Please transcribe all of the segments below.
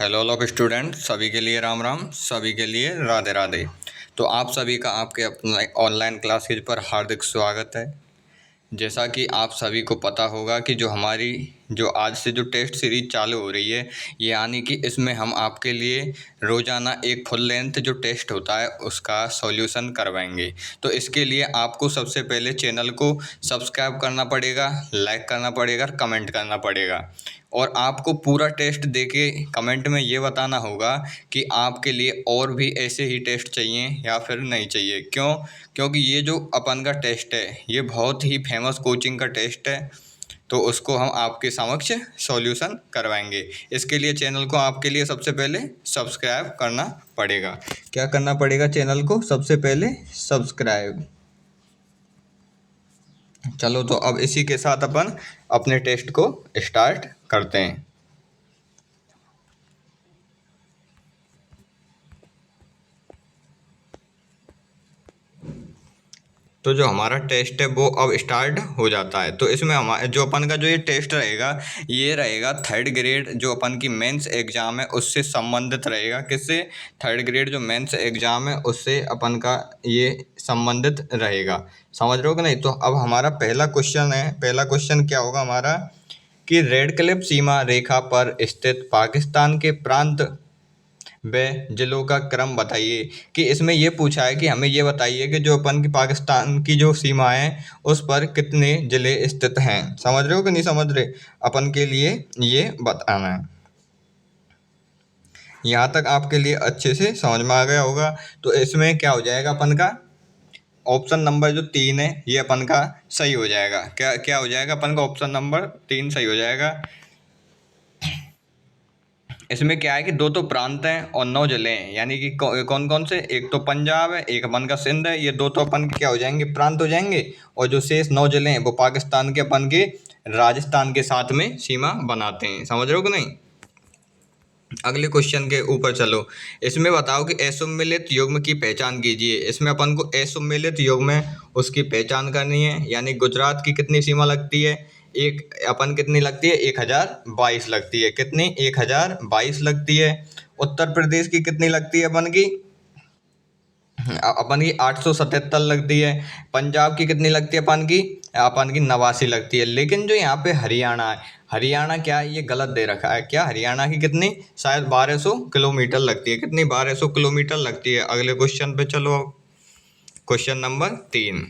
Hello all of student, सभी के लिए राम राम, सभी के लिए राधे राधे। तो आप सभी का आपके अपने ऑनलाइन क्लासेज पर हार्दिक स्वागत है। जैसा कि आप सभी को पता होगा कि जो आज से जो टेस्ट सीरीज चालू हो रही है, यानी कि इसमें हम आपके लिए रोज़ाना एक फुल लेंथ जो टेस्ट होता है उसका सॉल्यूशन करवाएंगे। तो इसके लिए आपको सबसे पहले चैनल को सब्सक्राइब करना पड़ेगा, लाइक करना पड़ेगा, कमेंट करना पड़ेगा और आपको पूरा टेस्ट देके कमेंट में ये बताना होगा कि आपके लिए और भी ऐसे ही टेस्ट चाहिए या फिर नहीं चाहिए। क्यों? क्योंकि ये जो अपन का टेस्ट है ये बहुत ही फेमस कोचिंग का टेस्ट है, तो उसको हम आपके समक्ष सॉल्यूशन करवाएंगे। इसके लिए चैनल को आपके लिए सबसे पहले सब्सक्राइब करना पड़ेगा। क्या करना पड़ेगा? चैनल को सबसे पहले सब्सक्राइब। चलो, तो अब इसी के साथ अपन अपने टेस्ट को स्टार्ट करते हैं। तो जो हमारा टेस्ट है वो अब स्टार्ट हो जाता है। तो इसमें हमारा जो अपन का जो ये टेस्ट रहेगा, ये रहेगा थर्ड ग्रेड जो अपन की मेंस एग्ज़ाम है उससे संबंधित रहेगा। किससे? थर्ड ग्रेड जो मेंस एग्ज़ाम है उससे अपन का ये संबंधित रहेगा। समझ रहे हो कि नहीं? तो अब हमारा पहला क्वेश्चन है। पहला क्वेश्चन क्या होगा हमारा कि रेड क्लिफ सीमा रेखा पर स्थित पाकिस्तान के प्रांत व जिलों का क्रम बताइए। कि इसमें ये पूछा है कि हमें ये बताइए कि जो अपन की पाकिस्तान की जो सीमा है उस पर कितने ज़िले स्थित हैं। समझ रहे हो कि नहीं समझ रहे? अपन के लिए ये बताना है। यहाँ तक आपके लिए अच्छे से समझ में आ गया होगा। तो इसमें क्या हो जाएगा अपन का ऑप्शन नंबर जो 3 है ये अपन का सही हो जाएगा। क्या क्या हो जाएगा अपन का? ऑप्शन नंबर 3 सही हो जाएगा। इसमें क्या है कि 2 तो प्रांत हैं और 9 जिले हैं, यानी कि कौन कौन से? एक तो पंजाब है, एक अपन का सिंध है। ये 2 तो अपन के क्या हो जाएंगे? प्रांत हो जाएंगे। और जो शेष 9 जिले हैं वो पाकिस्तान के अपन के राजस्थान के साथ में सीमा बनाते हैं। समझ रहे हो कि नहीं? अगले क्वेश्चन के ऊपर चलो। इसमें बताओ कि असम्मिलित युग्म की पहचान कीजिए। इसमें अपन को असम्मिलित युग्म उसकी पहचान करनी है। यानी गुजरात की कितनी सीमा लगती है? एक अपन कितनी लगती है? 1022 लगती है। कितनी? 1022 लगती है। उत्तर प्रदेश की कितनी लगती है अपन की? अपन की 877 लगती है। पंजाब की कितनी लगती है अपन की? अपन की 89 लगती है। लेकिन जो यहाँ पे हरियाणा है, हरियाणा क्या है? ये गलत दे रखा है। क्या? हरियाणा की कितनी? शायद 1200 किलोमीटर लगती है। कितनी? 1200 किलोमीटर लगती है। अगले क्वेश्चन पे चलो। Question number 3।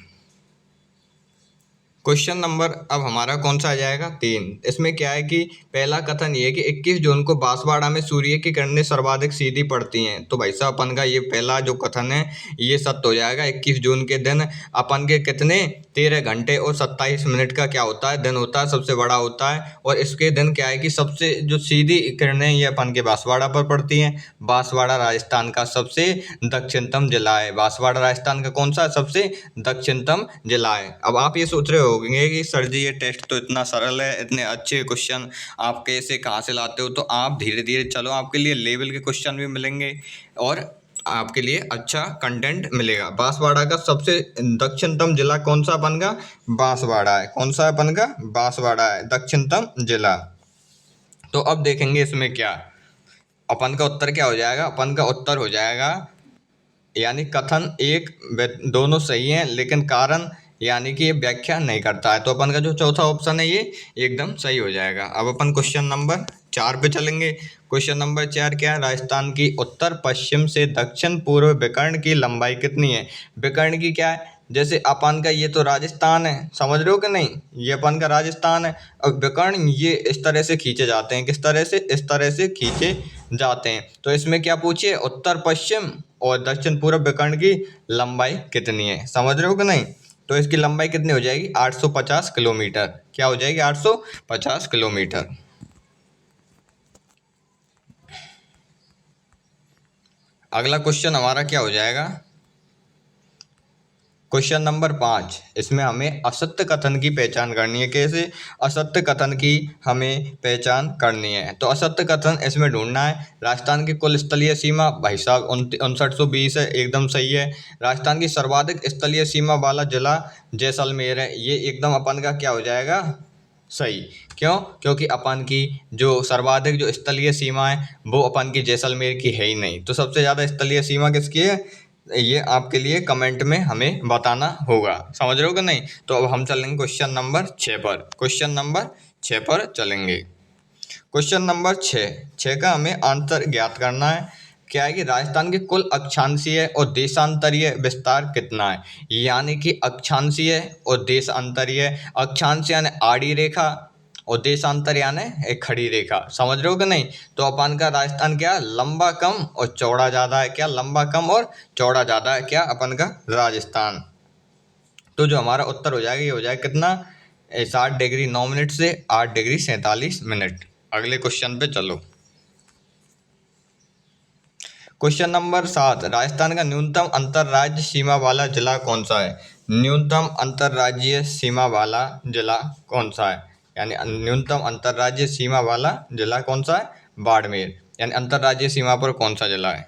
क्वेश्चन नंबर अब हमारा कौन सा आ जाएगा? 3। इसमें क्या है कि पहला कथन ये है कि 21 जून को बांसवाड़ा में सूर्य की किरणें सर्वाधिक सीधी पड़ती हैं। तो भाई साहब अपन का ये पहला जो कथन है ये सत्य हो जाएगा। 21 जून के दिन अपन के कितने 13 घंटे और 27 मिनट का क्या होता है? दिन होता है, सबसे बड़ा होता है। और इसके दिन क्या है कि सबसे जो सीधी किरणें ये अपन के बांसवाड़ा पर पड़ती हैं। बांसवाड़ा राजस्थान का सबसे दक्षिणतम जिला है। बांसवाड़ा राजस्थान का कौन सा सबसे दक्षिणतम जिला है? अब आप ये सोच रहे होंगे कि सर जी ये टेस्ट तो इतना सरल है, इतने अच्छे क्वेश्चन आप कैसे कहाँ से लाते हो? तो आप धीरे धीरे चलो, आपके लिए लेवल के क्वेश्चन भी मिलेंगे और आपके लिए अच्छा कंटेंट मिलेगा। बांसवाड़ा का सबसे दक्षिणतम जिला कौन सा अपन का? बांसवाड़ा है। कौन सा अपन का? बांसवाड़ा है दक्षिणतम जिला। तो अब देखेंगे इसमें क्या अपन का उत्तर क्या हो जाएगा। अपन का उत्तर हो जाएगा यानी कथन एक दोनों सही हैं लेकिन कारण यानी कि ये व्याख्या नहीं करता है। तो अपन का जो चौथा ऑप्शन है ये एकदम सही हो जाएगा। अब अपन क्वेश्चन नंबर 4 पे चलेंगे। क्वेश्चन नंबर 4 क्या है? राजस्थान की उत्तर पश्चिम से दक्षिण पूर्व विकर्ण की लंबाई कितनी है? विकर्ण की क्या है? जैसे अपन का ये तो राजस्थान है, समझ रहे हो कि नहीं? ये अपन का राजस्थान है। अब विकर्ण ये इस तरह से खींचे जाते हैं। किस तरह से? इस तरह से खींचे जाते हैं। तो इसमें क्या पूछिए? उत्तर पश्चिम और दक्षिण पूर्व विकर्ण की लंबाई कितनी है? समझ रहे हो कि नहीं? तो इसकी लंबाई कितनी हो जाएगी? 850 किलोमीटर। क्या हो जाएगी? 850 किलोमीटर। अगला क्वेश्चन हमारा क्या हो जाएगा? Question number 5। इसमें हमें असत्य कथन की पहचान करनी है। कैसे असत्य कथन की हमें पहचान करनी है? तो असत्य कथन इसमें ढूंढना है। राजस्थान की कुल स्थलीय सीमा भाई साहब 5920 है, एकदम सही है। राजस्थान की सर्वाधिक स्थलीय सीमा वाला जिला जैसलमेर है, ये एकदम अपन का क्या हो जाएगा? सही। क्यों? क्योंकि अपन की जो सर्वाधिक जो स्थलीय सीमा है वो अपन की जैसलमेर की है ही नहीं। तो सबसे ज़्यादा स्थलीय सीमा किसकी है, ये आपके लिए कमेंट में हमें बताना होगा। समझ रहे हो कि नहीं? तो अब हम चलेंगे क्वेश्चन नंबर 6 पर। क्वेश्चन नंबर 6 पर चलेंगे। क्वेश्चन नंबर 6 का हमें आंसर ज्ञात करना है। क्या है कि राजस्थान के कुल अक्षांशीय और देशांतरीय विस्तार कितना है। यानी कि अक्षांशीय और देशांतरीय, अक्षांश यानी आड़ी रेखा और देशांतर यानी एक खड़ी रेखा। समझ रहे हो कि नहीं? तो अपन का राजस्थान क्या लंबा कम और चौड़ा ज़्यादा है, क्या लंबा कम और चौड़ा ज़्यादा है, क्या अपन का राजस्थान। तो जो हमारा उत्तर हो जाएगा ये हो जाएगा कितना, 7 डिग्री 9 मिनट से 8 डिग्री 47 मिनट। अगले क्वेश्चन पे चलो। क्वेश्चन नंबर 7, राजस्थान का न्यूनतम अंतर्राज्य सीमा वाला जिला कौन सा है। न्यूनतम अंतर्राज्यीय सीमा वाला जिला कौन सा है, यानी न्यूनतम अंतर्राज्यीय सीमा वाला जिला कौन सा है, बाड़मेर। यानी अंतर्राज्यीय सीमा पर कौन सा जिला है।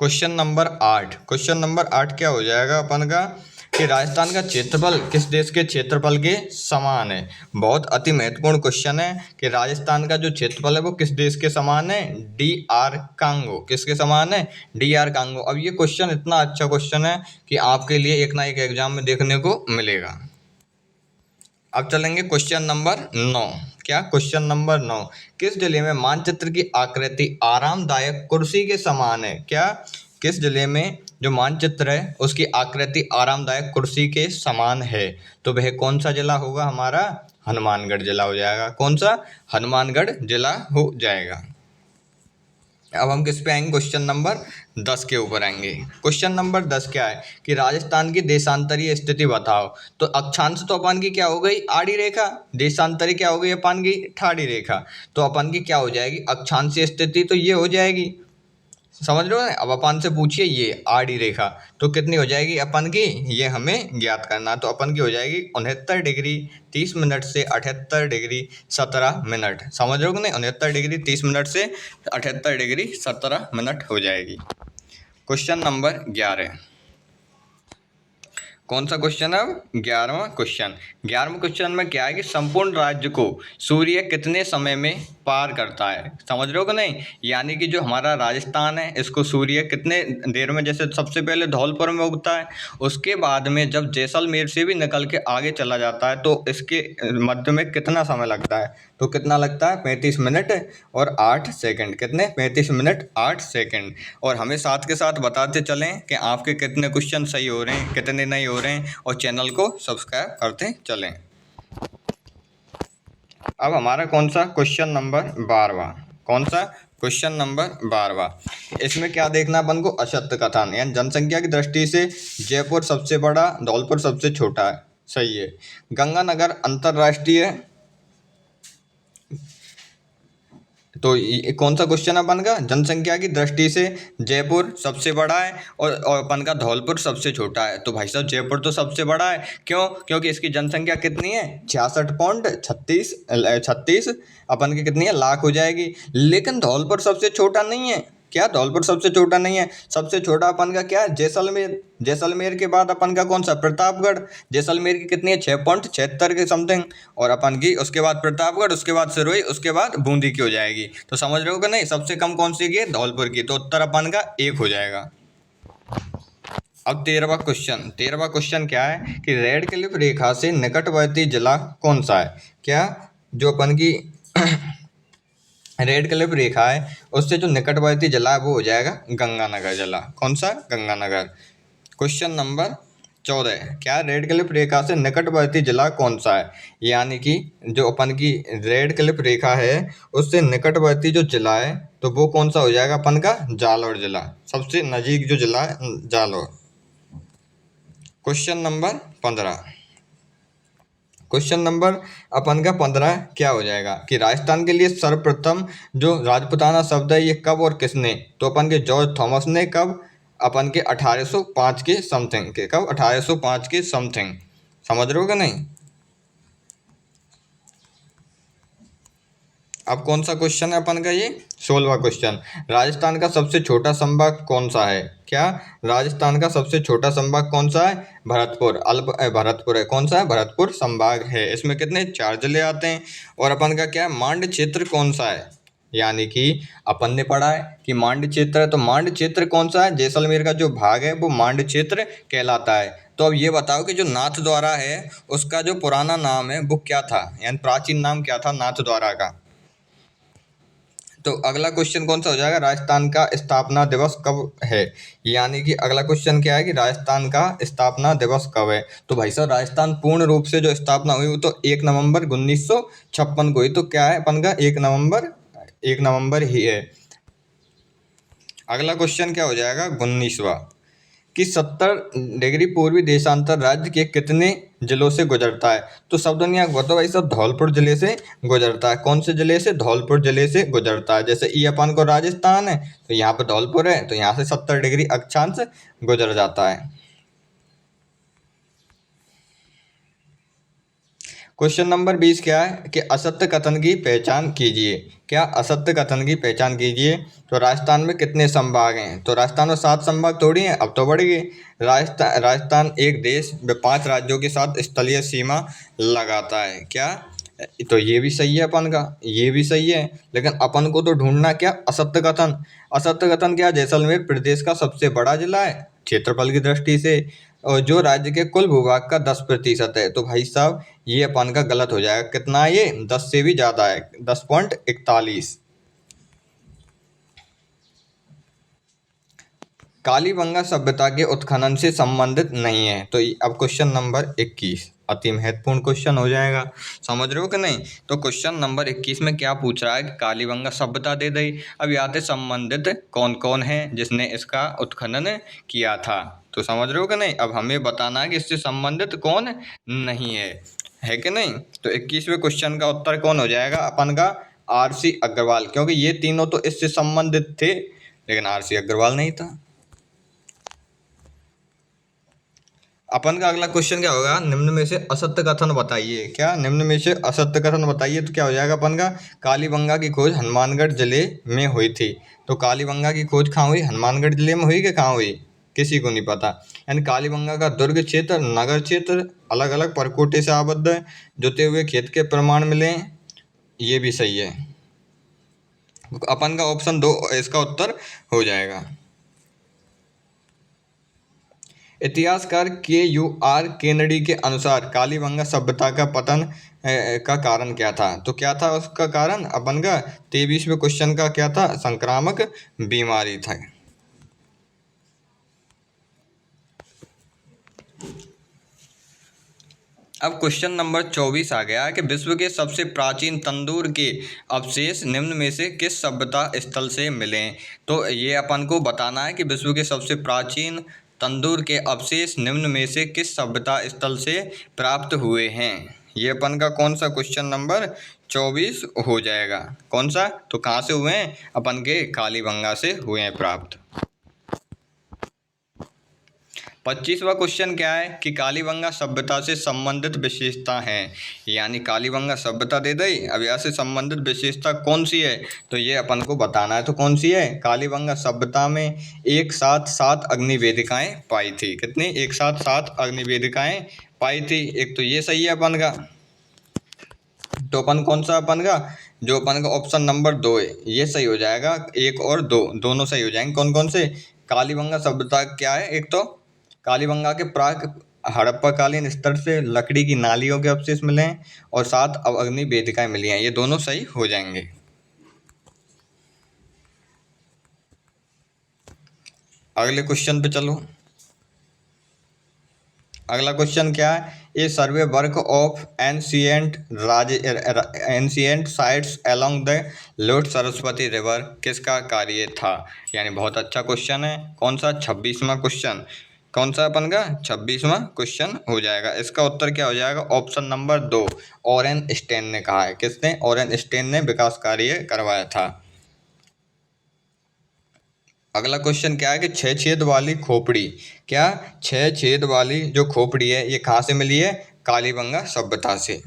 क्वेश्चन नंबर 8 क्या हो जाएगा अपन का कि राजस्थान का क्षेत्रफल किस देश के क्षेत्रफल के समान है। बहुत अति महत्वपूर्ण क्वेश्चन है कि राजस्थान का जो क्षेत्रफल है वो किस देश के समान है, DR कांगो। किसके समान है, DR कांगो। अब ये क्वेश्चन इतना अच्छा क्वेश्चन है कि आपके लिए एक ना एक एग्जाम में देखने को मिलेगा। अब चलेंगे क्वेश्चन नंबर 9। क्या, क्वेश्चन नंबर 9, किस जिले में मानचित्र की आकृति आरामदायक कुर्सी के समान है। क्या, किस जिले में जो मानचित्र है उसकी आकृति आरामदायक कुर्सी के समान है। तो वह कौन सा जिला होगा हमारा, हनुमानगढ़ जिला हो जाएगा। कौन सा, हनुमानगढ़ जिला हो जाएगा। अब हम किस पे आएंगे, क्वेश्चन नंबर 10 के ऊपर आएंगे। क्वेश्चन नंबर 10 क्या है कि राजस्थान की देशांतरीय स्थिति बताओ। तो अक्षांश तो अपन की क्या हो गई, आड़ी रेखा। देशांतरी क्या हो गई अपन की, ठाड़ी रेखा। तो अपन की क्या हो जाएगी, अक्षांशीय स्थिति तो ये हो जाएगी। समझ रहे हो ना? अब अपन से पूछिए ये आड़ी रेखा तो कितनी हो जाएगी अपन की, ये हमें ज्ञात करना। तो अपन की हो जाएगी 69 डिग्री 30 मिनट से 78 डिग्री 17 मिनट। समझ रहे हो कि नहीं, 69 डिग्री 30 मिनट से 78 डिग्री 17 मिनट हो जाएगी। क्वेश्चन नंबर 11, कौन सा क्वेश्चन है अब, 11वां क्वेश्चन। 11वें क्वेश्चन में क्या है कि संपूर्ण राज्य को सूर्य कितने समय में पार करता है। समझ रहे हो कि नहीं, यानी कि जो हमारा राजस्थान है इसको सूर्य कितने देर में, जैसे सबसे पहले धौलपुर में उगता है, उसके बाद में जब जैसलमेर से भी निकल के आगे चला जाता है तो इसके मध्य में कितना समय लगता है। तो कितना लगता है, 35 मिनट और 8 सेकंड। कितने, 35 मिनट 8 सेकंड। और हमें साथ के साथ बताते चलें कि आपके कितने क्वेश्चन सही हो रहे हैं, कितने नहीं हो रहे हैं, और चैनल को सब्सक्राइब करते चलें। अब हमारा कौन सा, क्वेश्चन नंबर 12वां। कौन सा, क्वेश्चन नंबर 12वां। इसमें क्या देखना अपन को, असत्य कथन, यानी जनसंख्या की दृष्टि से जयपुर सबसे बड़ा, धौलपुर सबसे छोटा है। सही है। गंगानगर अंतर्राष्ट्रीय, तो ये कौन सा क्वेश्चन है अपन का, जनसंख्या की दृष्टि से जयपुर सबसे बड़ा है और अपन का धौलपुर सबसे छोटा है। तो भाई साहब जयपुर तो सबसे बड़ा है। क्यों, क्योंकि इसकी जनसंख्या कितनी है, 66.36 अपन की कितनी है, लाख हो जाएगी। लेकिन धौलपुर सबसे छोटा नहीं है। क्या, धौलपुर सबसे छोटा नहीं है। सबसे छोटा अपन का क्या है, जैसलमेर। जैसलमेर के बाद अपन का कौन सा, प्रतापगढ़। जैसलमेर की कितनी है, 6.76 के समथिंग। और अपन की उसके बाद प्रतापगढ़, उसके बाद सिरोही, उसके बाद बूंदी की हो जाएगी। तो समझ रहे हो कि नहीं, सबसे कम कौन सी की है, धौलपुर की। तो उत्तर अपन का 1 हो जाएगा। अब 13वां क्वेश्चन क्या है कि रेड क्लिफ रेखा से निकटवर्ती जिला कौन सा है। क्या, जो अपन की रेड क्लिफ रेखा है उससे जो निकटवर्ती जिला है वो हो जाएगा गंगानगर जिला। कौन सा, गंगानगर। क्वेश्चन नंबर 14, क्या रेड क्लिफ रेखा से निकटवर्ती जिला कौन सा है। यानी कि जो अपन की रेड क्लिफ रेखा है उससे निकटवर्ती जो जिला है तो वो कौन सा हो जाएगा अपन का, जालौर जिला। सबसे नज़दीक जो जिला है Jalore. Question number 15, question number अपन का 15 क्या हो जाएगा कि राजस्थान के लिए सर्वप्रथम जो राजपूताना शब्द है ये कब और किसने। तो अपन के जॉर्ज थॉमस ने। कब, अपन के 1805 के समथिंग के। कब, 1805 के समथिंग। समझ रहे हो कि नहीं। अब कौन सा क्वेश्चन है अपन का, ये 16वां क्वेश्चन। राजस्थान का सबसे छोटा संभाग कौन सा है? क्या राजस्थान का सबसे छोटा संभाग कौन सा है? भरतपुर। भरतपुर है। कौन सा है? भरतपुर संभाग है। इसमें कितने 4 जिले आते हैं। और अपन का क्या है, मांड क्षेत्र कौन सा है? यानी कि अपन ने पढ़ा है कि मांड क्षेत्र है, तो मांड क्षेत्र कौन सा है? जैसलमेर का जो भाग है वो मांड क्षेत्र कहलाता है। तो अब ये बताओ कि जो नाथ द्वारा है उसका जो पुराना नाम है वो क्या था, यानी प्राचीन नाम क्या था नाथ द्वारा का? तो अगला क्वेश्चन कौन सा हो जाएगा, राजस्थान का स्थापना दिवस कब है? यानी कि अगला क्वेश्चन क्या है कि राजस्थान का स्थापना दिवस कब है? तो भाई साहब राजस्थान पूर्ण रूप से जो स्थापना हुई वो तो 1 नवंबर 1956 को हुई। तो क्या है अपन का 1 नवंबर ही है। अगला क्वेश्चन क्या हो जाएगा 19वां, कि 70 डिग्री पूर्वी देशांतर राज्य के कितने जिलों से गुजरता है? तो सब दुनिया को बताओ भाई साहब, धौलपुर जिले से गुजरता है। कौन से जिले से? धौलपुर जिले से गुजरता है। जैसे ये अपन को राजस्थान है तो यहाँ पे धौलपुर है, तो यहाँ से 70 डिग्री अक्षांश गुजर जाता है। क्वेश्चन नंबर 20 क्या है कि असत्य कथन की पहचान कीजिए। क्या असत्य कथन की पहचान कीजिए। तो राजस्थान में कितने संभाग हैं? तो राजस्थान में 7 संभाग थोड़ी हैं, अब तो बढ़ गए। राजस्थान एक देश में 5 राज्यों के साथ स्थलीय सीमा लगाता है। क्या? तो ये भी सही है अपन का, ये भी सही है। लेकिन अपन को तो ढूंढना क्या, असत्य कथन। असत्य कथन क्या? जैसलमेर प्रदेश का सबसे बड़ा जिला है क्षेत्रफल की दृष्टि से, और जो राज्य के कुल भूभाग का 10% है। तो भाई साहब ये अपन का गलत हो जाएगा। कितना है ये? 10 से भी ज्यादा है, 10.41। कालीबंगा सभ्यता के उत्खनन से संबंधित नहीं है। तो अब क्वेश्चन नंबर 21 अति महत्वपूर्ण क्वेश्चन हो जाएगा, समझ रहे हो कि नहीं? तो क्वेश्चन नंबर 21 में क्या पूछ रहा है कि कालीबंगा सभ्यता दे दी। अब यहाँ से संबंधित कौन कौन है जिसने इसका उत्खनन किया था, तो समझ रहे हो कि नहीं? अब हमें बताना है कि इससे संबंधित कौन नहीं है कि नहीं? तो 21वें क्वेश्चन का उत्तर कौन हो जाएगा अपन का? RC अग्रवाल, क्योंकि ये तीनों तो इससे संबंधित थे लेकिन RC अग्रवाल नहीं था। अपन का अगला क्वेश्चन क्या होगा, निम्न में से असत्य कथन बताइए। क्या? निम्न में से असत्य कथन बताइए। तो क्या हो जाएगा अपन का? कालीबंगा की खोज हनुमानगढ़ जिले में हुई थी। तो कालीबंगा की खोज कहाँ हुई? हनुमानगढ़ जिले में हुई कि कहाँ हुई? किसी को नहीं पता। यानी कालीबंगा का दुर्ग क्षेत्र, नगर क्षेत्र अलग अलग परकोटे से आबद्ध है। जुते हुए खेत के प्रमाण मिले हैं, ये भी सही है। अपन का ऑप्शन 2 इसका उत्तर हो जाएगा। इतिहासकार KUR केनेडी के अनुसार कालीबंगा सभ्यता का पतन का कारण क्या था? तो क्या था उसका कारण अपन का? 23वें क्वेश्चन का क्या था? संक्रामक बीमारी था। अब क्वेश्चन नंबर 24 आ गया कि विश्व के सबसे प्राचीन तंदूर के अवशेष निम्न में से किस सभ्यता स्थल से मिले? तो ये अपन को बताना है कि विश्व के सबसे प्राचीन तंदूर के अवशेष निम्न में से किस सभ्यता स्थल से प्राप्त हुए हैं। ये अपन का कौन सा क्वेश्चन नंबर 24 हो जाएगा। कौन सा? तो कहाँ से हुए हैं? अपन के कालीबंगा से हुए हैं प्राप्त। 25वां क्वेश्चन क्या है कि कालीबंगा सभ्यता से संबंधित विशेषता है। यानी कालीबंगा सभ्यता दे दी, अब यहाँ से संबंधित विशेषता कौन सी है? तो ये अपन को बताना है। तो कौन सी है? कालीबंगा सभ्यता में एक साथ 7 अग्नि वेदिकाएं पाई थी। कितनी? एक साथ 7 अग्नि वेदिकाएं पाई थी। एक तो ये सही है अपन का। तो अपन कौन सा अपन का? जो अपन का ऑप्शन नंबर 2 है ये सही हो जाएगा। 1 और 2 दोनों सही हो जाएंगे। कौन कौन से? कालीबंगा सभ्यता क्या है? एक तो कालीबंगा के प्राक हड़प्पा कालीन स्तर से लकड़ी की नालियों के अवशेष मिले हैं, और 7 अग्नि वेदिकाएं मिली हैं। ये दोनों सही हो जाएंगे। अगले क्वेश्चन पे चलो। अगला क्वेश्चन क्या है? A survey work of ancient sites along the lost Saraswati river किसका कार्य था? यानी बहुत अच्छा क्वेश्चन है। कौन सा? 26वां क्वेश्चन। कौन सा अपन का? 26वां क्वेश्चन हो जाएगा। इसका उत्तर क्या हो जाएगा? ऑप्शन नंबर 2 ओरेन स्टेन ने कहा है। किसने? ओरेन स्टेन ने विकास कार्य करवाया था। अगला क्वेश्चन क्या है कि 6 छेद वाली खोपड़ी। क्या? 6 छेद वाली जो खोपड़ी है ये कहाँ से मिली है? कालीबंगा सभ्यता से।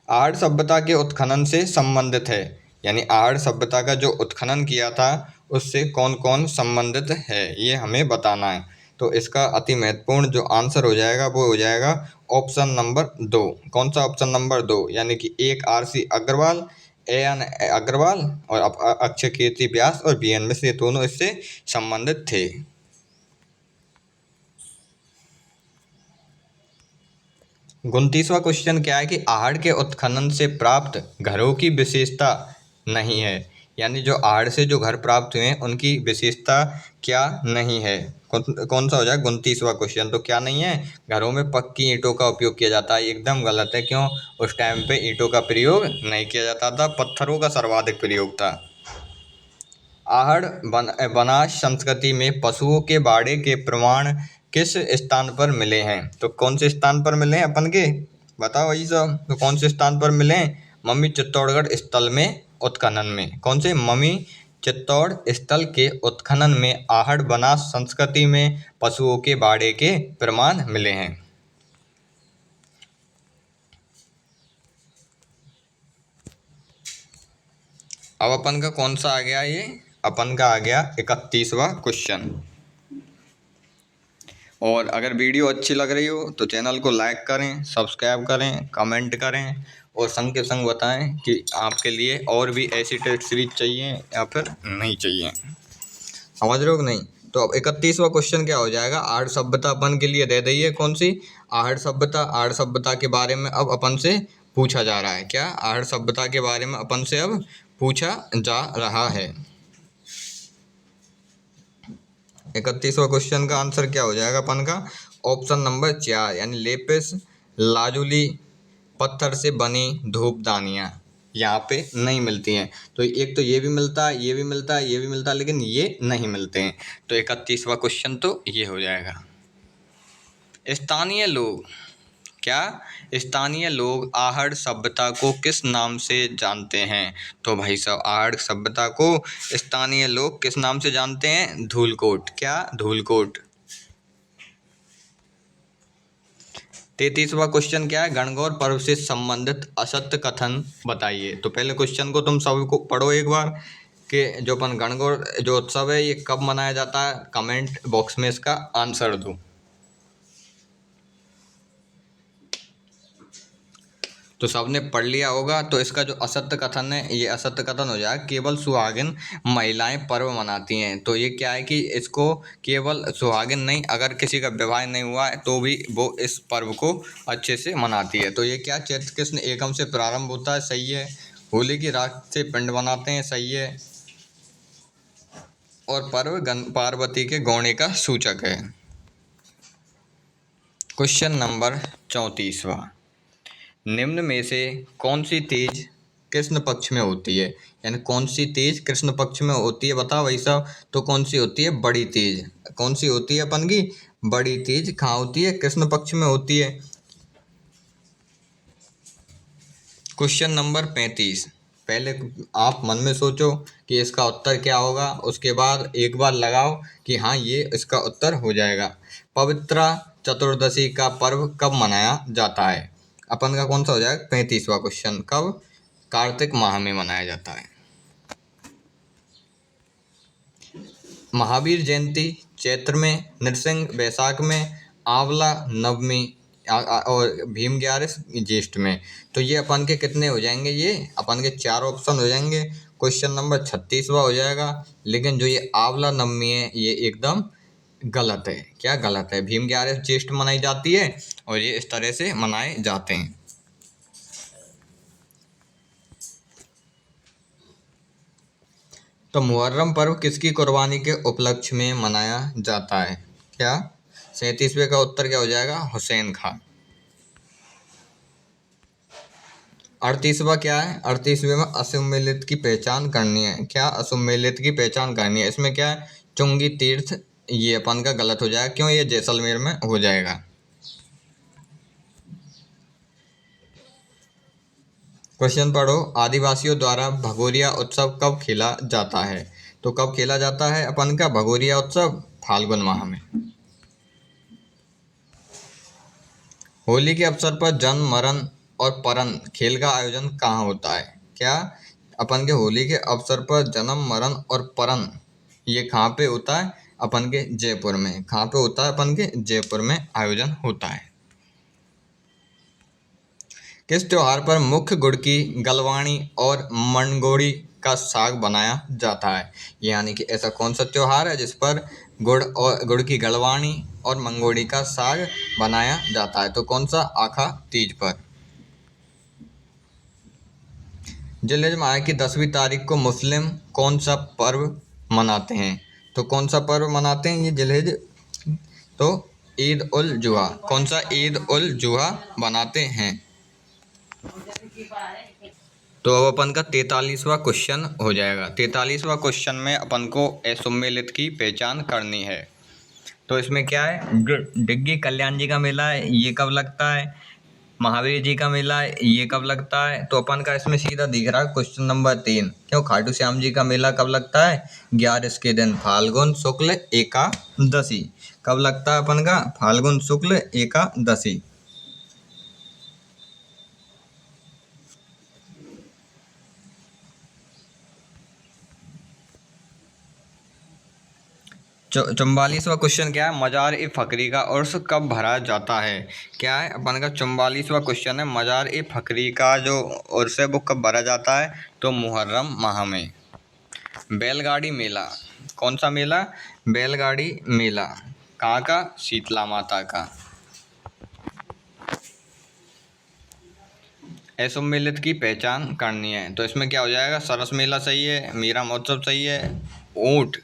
आहड़ सभ्यता के उत्खनन से संबंधित है, यानी आहड़ सभ्यता का जो उत्खनन किया था उससे कौन कौन संबंधित है ये हमें बताना है। तो इसका अति महत्वपूर्ण जो आंसर हो जाएगा वो हो जाएगा ऑप्शन नंबर 2। कौन सा ऑप्शन नंबर 2, यानी कि एक RC अग्रवाल, AN अग्रवाल और अक्षय कीर्ति व्यास और BN मिश्र, ये दोनों इससे संबंधित थे। 29वां क्वेश्चन क्या है कि आहड़ के उत्खनन से प्राप्त घरों की विशेषता नहीं है, यानी जो आहड़ से जो घर प्राप्त हुए हैं उनकी विशेषता क्या नहीं है। कौन सा हो जाए 29वां क्वेश्चन। तो क्या नहीं है, घरों में पक्की ईंटों का उपयोग किया जाता है, एकदम गलत है। क्यों, उस टाइम पे ईंटों का प्रयोग नहीं किया जाता था, पत्थरों का सर्वाधिक प्रयोग था। आहड़ बनास संस्कृति में पशुओं के बाड़े के प्रमाण किस स्थान पर मिले हैं। तो कौन से स्थान पर मिले हैं अपन के, बताओ वही सब। तो कौन से स्थान पर मिले हैं, मम्मी चित्तौड़गढ़ स्थल में उत्खनन में। कौन से, मम्मी चित्तौड़ स्थल के उत्खनन में आहड़ बनास संस्कृति में पशुओं के बाड़े के प्रमाण मिले हैं। अब अपन का कौन सा आ गया, ये अपन का आ गया 31वां क्वेश्चन। और अगर वीडियो अच्छी लग रही हो तो चैनल को लाइक करें, सब्सक्राइब करें, कमेंट करें और संग के संग बताएं कि आपके लिए और भी ऐसी टेस्ट सीरीज चाहिए या फिर नहीं चाहिए। समझ रहे हो कि नहीं। तो अब 31वां क्वेश्चन क्या हो जाएगा, आहड़ सभ्यता अपन के लिए दे दी है। कौन सी, आहड़ सभ्यता। आहड़ सभ्यता के बारे में अब अपन से पूछा जा रहा है। क्या, आहड़ सभ्यता के बारे में अपन से अब पूछा जा रहा है। 31वां क्वेश्चन का आंसर क्या हो जाएगा अपन का, ऑप्शन नंबर 4, यानी लेपिस लाजुली पत्थर से बनी धूपदानियाँ यहाँ पे नहीं मिलती हैं। तो एक तो ये भी मिलता है, ये भी मिलता है, ये भी मिलता है, लेकिन ये नहीं मिलते हैं। तो 31वां क्वेश्चन तो ये हो जाएगा। स्थानीय लोग, क्या, स्थानीय लोग आहड़ सभ्यता को किस नाम से जानते हैं। तो भाई साहब, आहड़ सभ्यता को स्थानीय लोग किस नाम से जानते हैं, धूलकोट। क्या, धूलकोट। 33वां क्वेश्चन क्या है, गणगौर पर्व से संबंधित असत्य कथन बताइए। तो पहले क्वेश्चन को तुम सभी को पढ़ो एक बार कि जो अपन गणगौर जो उत्सव है ये कब मनाया जाता है, कमेंट बॉक्स में इसका आंसर दो। तो सबने पढ़ लिया होगा। तो इसका जो असत्य कथन है, ये असत्य कथन हो जाएगा, केवल सुहागिन महिलाएं पर्व मनाती हैं। तो ये क्या है कि इसको केवल सुहागिन नहीं, अगर किसी का विवाह नहीं हुआ है तो भी वो इस पर्व को अच्छे से मनाती है। तो ये क्या, चैत्र कृष्ण एकम से प्रारंभ होता है, सही है। होली की रात से पिंड बनाते हैं, सही है। और पर्व पार्वती के गौणे का सूचक है। क्वेश्चन नंबर 34वां, निम्न में से कौन सी तीज कृष्ण पक्ष में होती है, यानी कौन सी तीज कृष्ण पक्ष में होती है, बताओ भाई साहब। तो कौन सी होती है, बड़ी तीज। कौन सी होती है अपन की, बड़ी तीज। कहाँ होती है, कृष्ण पक्ष में होती है। क्वेश्चन नंबर 35, पहले आप मन में सोचो कि इसका उत्तर क्या होगा, उसके बाद एक बार लगाओ कि हाँ ये इसका उत्तर हो जाएगा। पवित्रा चतुर्दशी का पर्व कब मनाया जाता है। अपन का कौन सा हो जाएगा 35वां क्वेश्चन, कब, कार्तिक माह में मनाया जाता है। महावीर जयंती चैत्र में, नृसिंह वैशाख में, आंवला नवमी और भीम ग्यारस ज्येष्ठ में। तो ये अपन के कितने हो जाएंगे, ये अपन के 4 ऑप्शन हो जाएंगे। क्वेश्चन नंबर 36वां हो जाएगा। लेकिन जो ये आंवला नवमी है ये एकदम गलत है। क्या गलत है, भीम ग्यारस ज्येष्ठ मनाई जाती है और ये इस तरह से मनाए जाते हैं। तो मुहर्रम पर्व किसकी कुर्बानी के उपलक्ष्य में मनाया जाता है। क्या, 37वें का उत्तर क्या हो जाएगा, हुसैन खान। 38वां क्या है, 38वें में असुमेलित की पहचान करनी है। क्या, असुमेलित की पहचान करनी है। इसमें क्या है, चुंगी तीर्थ, ये अपन का गलत हो जाएगा। क्यों, ये जैसलमेर में हो जाएगा। क्वेश्चन पढ़ो, आदिवासियों द्वारा भगोरिया उत्सव कब खेला जाता है। तो कब खेला जाता है अपन का भगोरिया उत्सव, फाल्गुन माह में। होली के अवसर पर जन्म मरण और परन खेल का आयोजन कहाँ होता है? क्या अपन के होली के अवसर पर जन्म मरण और परन ये कहाँ पे होता है? अपन के जयपुर में। कहाँ पे होता है? अपन के जयपुर में आयोजन होता है। किस त्योहार पर मुख्य गुड़ की गलवाणी और मंगोड़ी का साग बनाया जाता है? यानी कि ऐसा कौन सा त्योहार है जिस पर गुड़ की गलवाणी और मंगोड़ी का साग बनाया जाता है? तो कौन सा? आखा तीज पर। जिलहज माह की 10वीं तारीख को मुस्लिम कौन सा पर्व मनाते हैं? तो कौन सा पर्व मनाते हैं ये जिलहज? तो ईद उल जुहा। कौन सा? ईद उल जुहा बनाते हैं। तो अब अपन का 43वां क्वेश्चन हो जाएगा। 43वां क्वेश्चन में अपन को असम्मिलित की पहचान करनी है। तो इसमें क्या है? डिग्गी कल्याण जी का मेला है, ये कब लगता है? महावीर जी का मेला है, ये कब लगता है? तो अपन का इसमें सीधा दिख रहा है क्वेश्चन नंबर 3। क्यों? खाटू श्याम जी का मेला कब लगता है? 11 के दिन फाल्गुन शुक्ल एकादशी। कब लगता है अपन का? फाल्गुन शुक्ल एकादशी। चौवालीसवां क्वेश्चन क्या है? मजार ए फकरी का उर्स कब भरा जाता है? क्या है अपन का? 44वां क्वेश्चन है, मजार ए फकरी का जो उर्स है वो कब भरा जाता है? तो मुहर्रम माह में। बैलगाड़ी मेला, कौन सा मेला? बैलगाड़ी मेला कहाँ का? शीतला माता का। असम्मिलित की पहचान करनी है। तो इसमें क्या हो जाएगा? सरस मेला सही है, मीरा महोत्सव सही है, ऊंट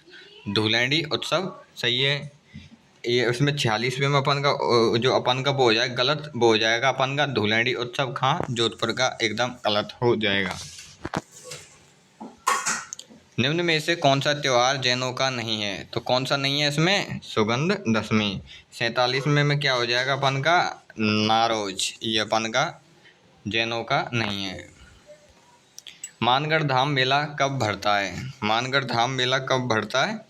धुलेंडी उत्सव सही है। ये इसमें 46वें में अपन का जो अपन का वो हो जाएगा गलत, वो हो जाएगा अपन का धुलेंडी उत्सव कहाँ? जोधपुर का एकदम गलत हो जाएगा। निम्न में से कौन सा त्योहार जैनों का नहीं है? तो कौन सा नहीं है इसमें? सुगंध दशमी। 47वें में क्या हो जाएगा अपन का? नारोज, ये अपन का जैनों का नहीं है। मानगढ़ धाम मेला कब भरता है? मानगढ़ धाम मेला कब भरता है?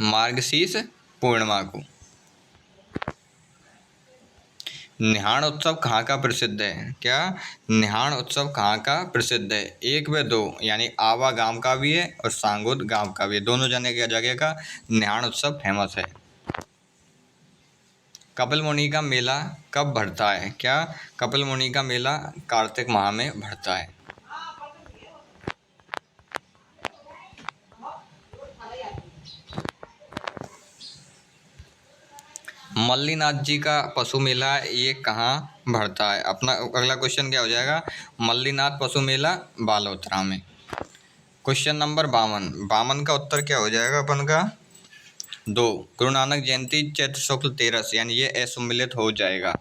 मार्गशीर्ष पूर्णिमा को। निहाण उत्सव कहाँ का प्रसिद्ध है? क्या? निहाण उत्सव कहाँ का प्रसिद्ध है? 1 व 2 यानी आवा गांव का भी है और सांगोद गांव का भी है, दोनों जगह का निहाण उत्सव फेमस है। कपिल मुनि का मेला कब भरता है? क्या? कपिल मुनि का मेला कार्तिक माह में भरता है। मल्लीनाथ जी का पशु मेला ये कहाँ भरता है? अपना अगला क्वेश्चन क्या हो जाएगा? मल्लीनाथ पशु मेला बालोतरा में। क्वेश्चन नंबर 52 का उत्तर क्या हो जाएगा अपन का? 2 गुरु नानक जयंती चैत्र शुक्ल 13 यानी ये असम्मिलित हो जाएगा।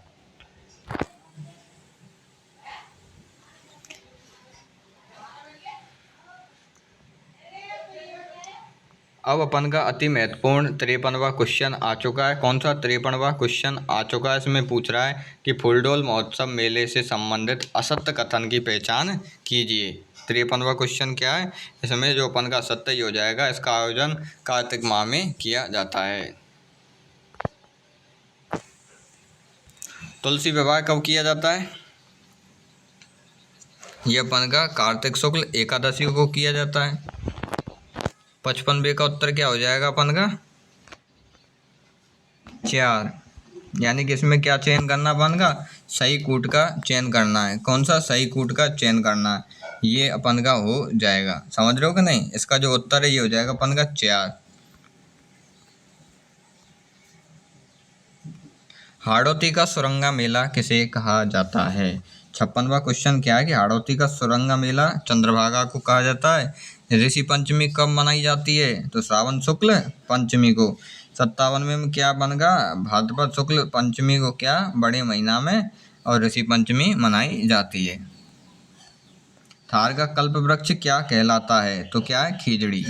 अब अपन का अति महत्वपूर्ण 53वां क्वेश्चन आ चुका है। कौन सा 53वां क्वेश्चन आ चुका है? इसमें पूछ रहा है कि फूलडोल महोत्सव मेले से संबंधित असत्य कथन की पहचान कीजिए। 53वां क्वेश्चन क्या है? इसमें जो अपन का असत्य ही हो जाएगा, इसका आयोजन कार्तिक माह में किया जाता है। तुलसी विवाह कब किया जाता है? ये अपन का कार्तिक शुक्ल एकादशी को किया जाता है। 55वें का उत्तर क्या हो जाएगा अपन का? 4 यानी कि इसमें क्या चयन करना अपन का? सही कूट का चयन करना है। कौन सा? सही कूट का चयन करना है, ये अपन का हो जाएगा। समझ रहे हो कि नहीं? इसका जो उत्तर है ये हो जाएगा अपन का 4। हाड़ौती का सुरंगा मेला किसे कहा जाता है? 56वां क्वेश्चन क्या है कि हाड़ौती का सुरंगा मेला चंद्रभागा को कहा जाता है। ऋषि पंचमी कब मनाई जाती है? तो श्रावण शुक्ल पंचमी को। 57वें में क्या बनेगा? भाद्रपद शुक्ल पंचमी को क्या बड़े महीना में और ऋषि पंचमी मनाई जाती है। थार का कल्प वृक्ष क्या कहलाता है? तो क्या है? खीजड़ी।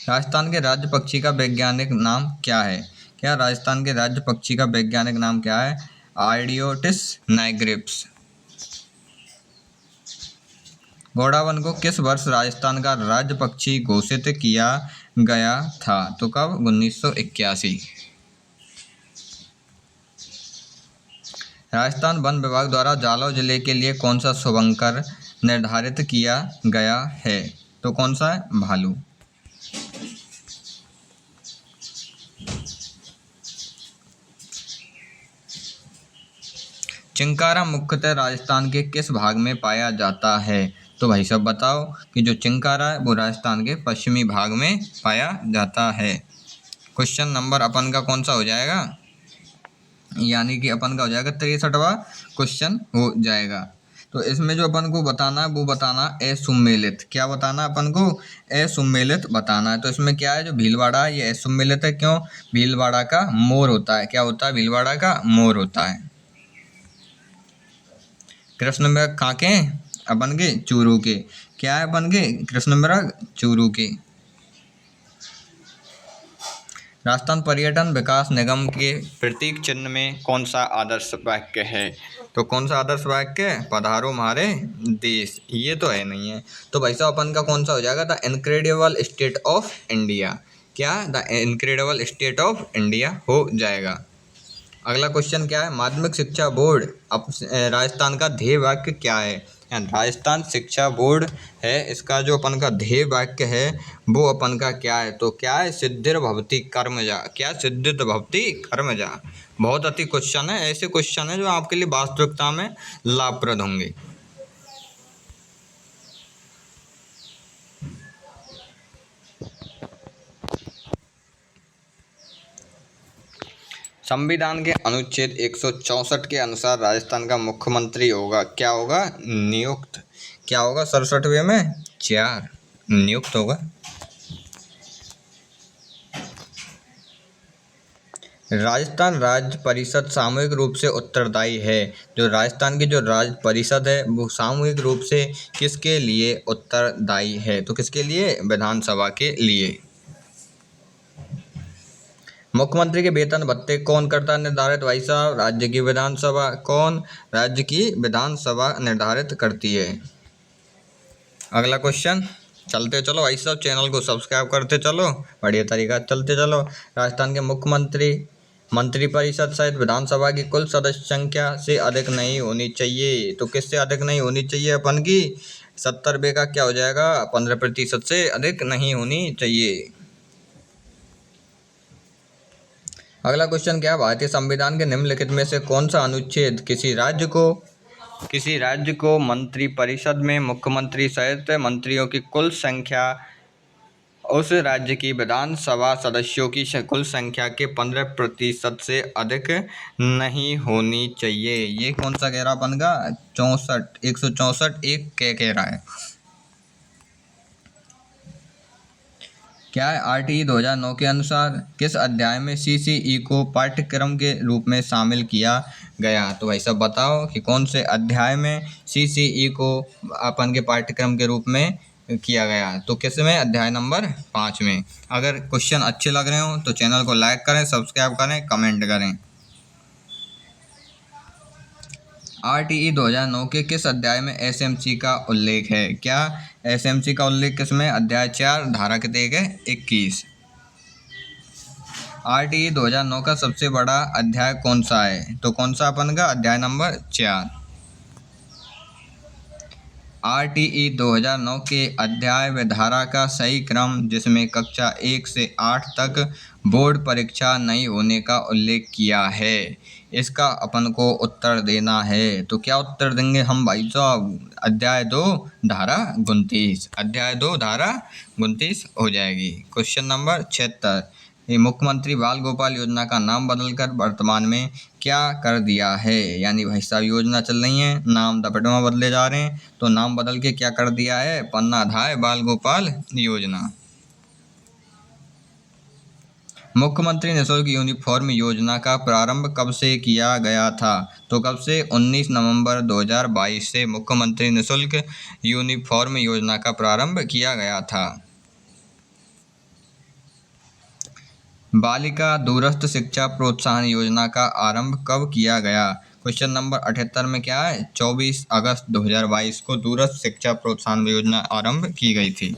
राजस्थान के राज्य पक्षी का वैज्ञानिक नाम क्या है? क्या? राजस्थान के राज्य पक्षी का वैज्ञानिक नाम क्या है? आइडियोटिस नाइग्रिप्स। घोड़ावन को किस वर्ष राजस्थान का राज्य पक्षी घोषित किया गया था? तो कब? 1981। राजस्थान वन विभाग द्वारा जालौर जिले के लिए कौन सा शुभंकर निर्धारित किया गया है? तो कौन सा है? भालू। चिंकारा मुख्यतः राजस्थान के किस भाग में पाया जाता है? तो भाई साहब बताओ कि जो चिंकारा है वो राजस्थान के पश्चिमी भाग में पाया जाता है। क्वेश्चन नंबर अपन का कौन सा हो जाएगा? यानी कि अपन का हो जाएगा 63वां क्वेश्चन हो जाएगा। तो इसमें जो अपन को बताना है वो बताना असुमेलित। क्या बताना है अपन को? असुमेलित बताना है। तो इसमें क्या है, जो भीलवाड़ा है ये असुमेलित है। क्यों? भीलवाड़ा का मोर होता है। क्या होता है? भीलवाड़ा का मोर होता है। कृष्ण मृग कहाँ के? अपन के चूरू के। क्या है अपन के? कृष्ण मृग चूरू के। राजस्थान पर्यटन विकास निगम के प्रतीक चिन्ह में कौन सा आदर्श वाक्य है? तो कौन सा आदर्श वाक्य? पधारो हमारे देश। ये तो है नहीं है। तो भाई साहब अपन का कौन सा हो जाएगा? The incredible state of India. क्या? The incredible state of India हो जाएगा। अगला क्वेश्चन क्या है? माध्यमिक शिक्षा बोर्ड राजस्थान का ध्येय वाक्य क्या है? राजस्थान शिक्षा बोर्ड है, इसका जो अपन का ध्येय वाक्य है वो अपन का क्या है? तो क्या है? सिद्धिर्भवति कर्मजा। क्या? सिद्धिर्भवति कर्मजा। बहुत अति क्वेश्चन है, ऐसे क्वेश्चन है जो आपके लिए वास्तविकता में लाभप्रद होंगे। संविधान के अनुच्छेद 164 के अनुसार राजस्थान का मुख्यमंत्री होगा। क्या होगा? नियुक्त। क्या होगा? 67वें में 4 नियुक्त होगा। राजस्थान राज्य परिषद सामूहिक रूप से उत्तरदायी है। जो राजस्थान की जो राज्य परिषद है वो सामूहिक रूप से किसके लिए उत्तरदायी है? तो किसके लिए? विधानसभा के लिए। मुख्यमंत्री के वेतन भत्ते कौन करता है निर्धारित? भाई साहब राज्य की विधानसभा। कौन? राज्य की विधानसभा निर्धारित करती है। अगला क्वेश्चन, चलते चलो भाई साहब, चैनल को सब्सक्राइब करते चलो, बढ़िया तरीका चलते चलो। राजस्थान के मुख्यमंत्री मंत्रिपरिषद सहित विधानसभा की कुल सदस्य संख्या से अधिक नहीं होनी चाहिए। तो किससे अधिक नहीं होनी चाहिए अपन की? 70वें का क्या हो जाएगा? 15% से अधिक नहीं होनी चाहिए। अगला क्वेश्चन क्या है? भारतीय संविधान के निम्नलिखित में से कौन सा अनुच्छेद किसी राज्य को मंत्रिपरिषद में मुख्यमंत्री सहित मंत्रियों की कुल संख्या उस राज्य की विधानसभा सदस्यों की कुल संख्या के 15% से अधिक नहीं होनी चाहिए। ये कौन सा कह रहा अपन का? 164 एक कह रहा है। क्या है? RTE 2009 के अनुसार किस अध्याय में CCE को पाठ्यक्रम के रूप में शामिल किया गया? तो भाई सब बताओ कि कौन से अध्याय में CCE को अपन के पाठ्यक्रम के रूप में किया गया? तो किस में? अध्याय नंबर 5 में। अगर क्वेश्चन अच्छे लग रहे हो तो चैनल को लाइक करें, सब्सक्राइब करें, कमेंट करें। RTE 2009 के किस अध्याय में SMC का उल्लेख है? क्या? SMC का उल्लेख किसमें? अध्याय 4 धारा कितने के? 21। RTE 2009 का सबसे बड़ा अध्याय कौन सा है? तो कौन सा अपन का? अध्याय नंबर 4। RTE 2009 के अध्याय व धारा का सही क्रम जिसमें कक्षा 1 से 8 तक बोर्ड परीक्षा नहीं होने का उल्लेख किया है, इसका अपन को उत्तर देना है। तो क्या उत्तर देंगे हम भाई साहब? अध्याय 2 धारा 29। अध्याय 2 धारा 29 हो जाएगी। क्वेश्चन नंबर 76, ये मुख्यमंत्री बाल गोपाल योजना का नाम बदलकर वर्तमान में क्या कर दिया है? यानी भाई साहब योजना चल रही है, नाम दपटवा बदले जा रहे हैं, तो नाम बदल के क्या कर दिया है? पन्नाधाय बाल गोपाल योजना। मुख्यमंत्री निःशुल्क यूनिफॉर्म योजना का प्रारंभ कब से किया गया था? तो कब से? 19 नवंबर 2022 से मुख्यमंत्री निःशुल्क यूनिफॉर्म योजना का प्रारंभ किया गया था। बालिका दूरस्थ शिक्षा प्रोत्साहन योजना का आरंभ कब किया गया? क्वेश्चन नंबर 78 में क्या है? 24 अगस्त 2022 को दूरस्थ शिक्षा प्रोत्साहन योजना आरंभ की गई थी।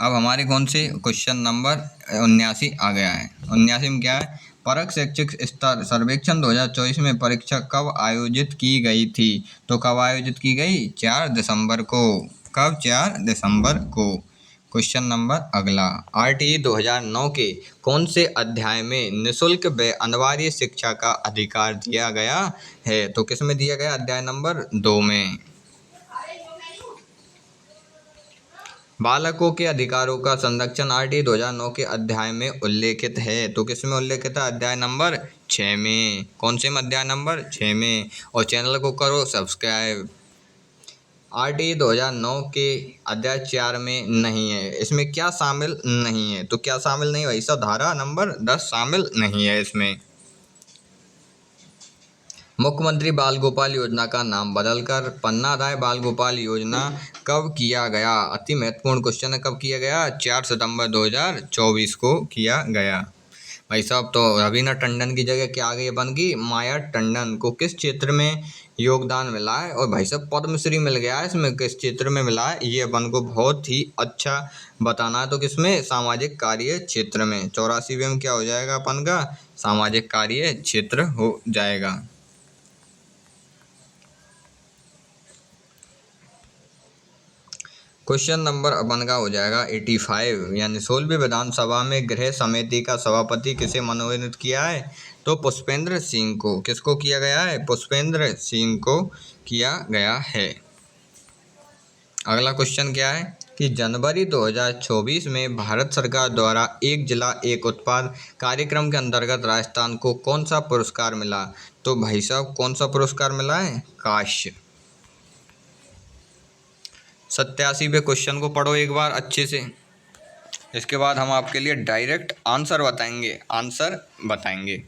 अब हमारे कौन से क्वेश्चन नंबर 79 आ गया है। 79 में क्या है, परख शैक्षिक स्तर सर्वेक्षण 2024 में परीक्षा कब आयोजित की गई थी? तो कब आयोजित की गई? 4 दिसंबर को। कब? 4 दिसंबर को। क्वेश्चन नंबर अगला, आरटीई 2009 के कौन से अध्याय में निःशुल्क व अनिवार्य शिक्षा का अधिकार दिया गया है? तो किस में दिया गया? अध्याय नंबर 2 में। बालकों के अधिकारों का संरक्षण आरटीई 2009 के अध्याय में उल्लेखित है। तो किस में उल्लेखित है? अध्याय नंबर 6 में। कौन से में? अध्याय नंबर 6 में। और चैनल को करो सब्सक्राइब। आरटीई 2009 के अध्याय 4 में नहीं है। इसमें क्या शामिल नहीं है? तो क्या शामिल नहीं है भाई साहब? धारा नंबर 10 शामिल नहीं है इसमें। मुख्यमंत्री बाल गोपाल योजना का नाम बदलकर पन्ना राय बाल गोपाल योजना कब किया गया? अति महत्वपूर्ण क्वेश्चन है। कब किया गया? 4 सितंबर 2024 को किया गया। भाई साहब, तो रवीना टंडन की जगह क्या आ गई अपन की? माया टंडन को किस क्षेत्र में योगदान मिला है? और भाई साहब पद्मश्री मिल गया है। इसमें किस क्षेत्र में मिला है ये अपन को बहुत ही अच्छा बताना है। तो किसमें? सामाजिक कार्य क्षेत्र में। 84वें में क्या हो जाएगा अपन का? सामाजिक कार्य क्षेत्र हो जाएगा। क्वेश्चन नंबर अपन का हो जाएगा 85, यानी 16वीं विधानसभा में गृह समिति का सभापति किसे मनोनीत किया है? तो पुष्पेंद्र सिंह को। किसको किया गया है? पुष्पेंद्र सिंह को किया गया है। अगला क्वेश्चन क्या है कि जनवरी 2024 में भारत सरकार द्वारा एक जिला एक उत्पाद कार्यक्रम के अंतर्गत राजस्थान को कौन सा पुरस्कार मिला? तो भाई साहब कौन सा पुरस्कार मिला है? काश्य। 87वें क्वेश्चन को पढ़ो एक बार अच्छे से। इसके बाद हम आपके लिए डायरेक्ट आंसर बताएंगे।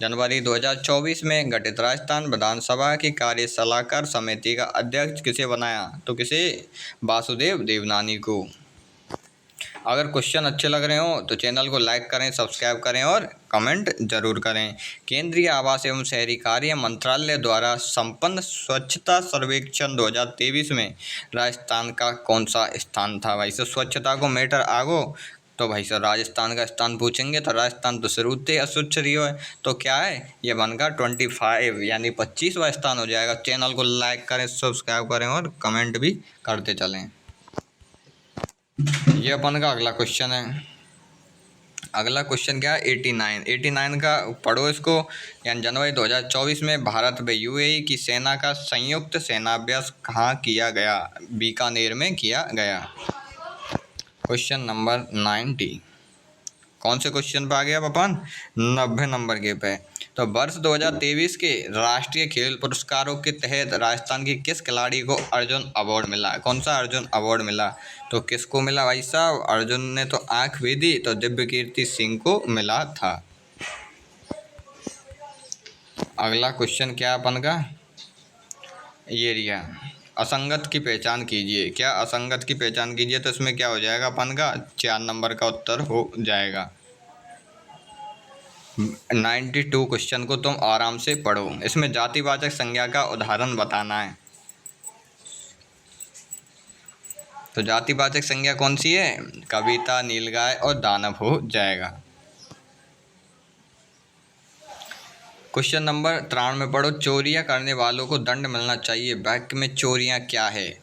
जनवरी 2024 में गठित राजस्थान विधानसभा की कार्य सलाहकार समिति का अध्यक्ष किसे बनाया? तो किसे? वासुदेव देवनानी को। अगर क्वेश्चन अच्छे लग रहे हो तो चैनल को लाइक करें, सब्सक्राइब करें और कमेंट जरूर करें। केंद्रीय आवास एवं शहरी कार्य मंत्रालय द्वारा संपन्न स्वच्छता सर्वेक्षण 2023 में राजस्थान का कौन सा स्थान था? भाई साहब स्वच्छता को मैटर आगो तो भाई साहब राजस्थान का स्थान पूछेंगे तो राजस्थान तो शुरू से अस्वच्छ रही है। तो क्या है? ये बनकर 25 यानी 25वां स्थान हो जाएगा। चैनल को लाइक करें, सब्सक्राइब करें और कमेंट भी करते चलें। ये अपन का अगला क्वेश्चन है। अगला क्वेश्चन क्या है? 89 का पढ़ो इसको। यानी जनवरी 2024 में भारत व यूएई की सेना का संयुक्त सेनाभ्यास कहाँ किया गया? बीकानेर में किया गया। क्वेश्चन नंबर 90 कौन से क्वेश्चन पे आ गया अपन? 90 नंबर के पे। तो वर्ष 2023 के राष्ट्रीय खेल पुरस्कारों के तहत राजस्थान की किस खिलाड़ी को अर्जुन अवार्ड मिला? कौन सा अर्जुन अवार्ड मिला? तो किसको मिला भाई साहब? अर्जुन ने तो आंख भी दी तो दिव्य कीर्ति सिंह को मिला था। अगला क्वेश्चन क्या अपन का? ये रिया असंगत की पहचान कीजिए। क्या? असंगत की पहचान कीजिए। तो इसमें क्या हो जाएगा अपन का? 4 नंबर का उत्तर हो जाएगा। 92 क्वेश्चन को तुम आराम से पढ़ो। इसमें जातिवाचक संज्ञा का उदाहरण बताना है। तो जातिवाचक संज्ञा कौन सी है? कविता, नीलगाय और दानव हो जाएगा। क्वेश्चन नंबर 93 में पढ़ो। चोरियां करने वालों को दंड मिलना चाहिए। वाक्य में चोरियां क्या है?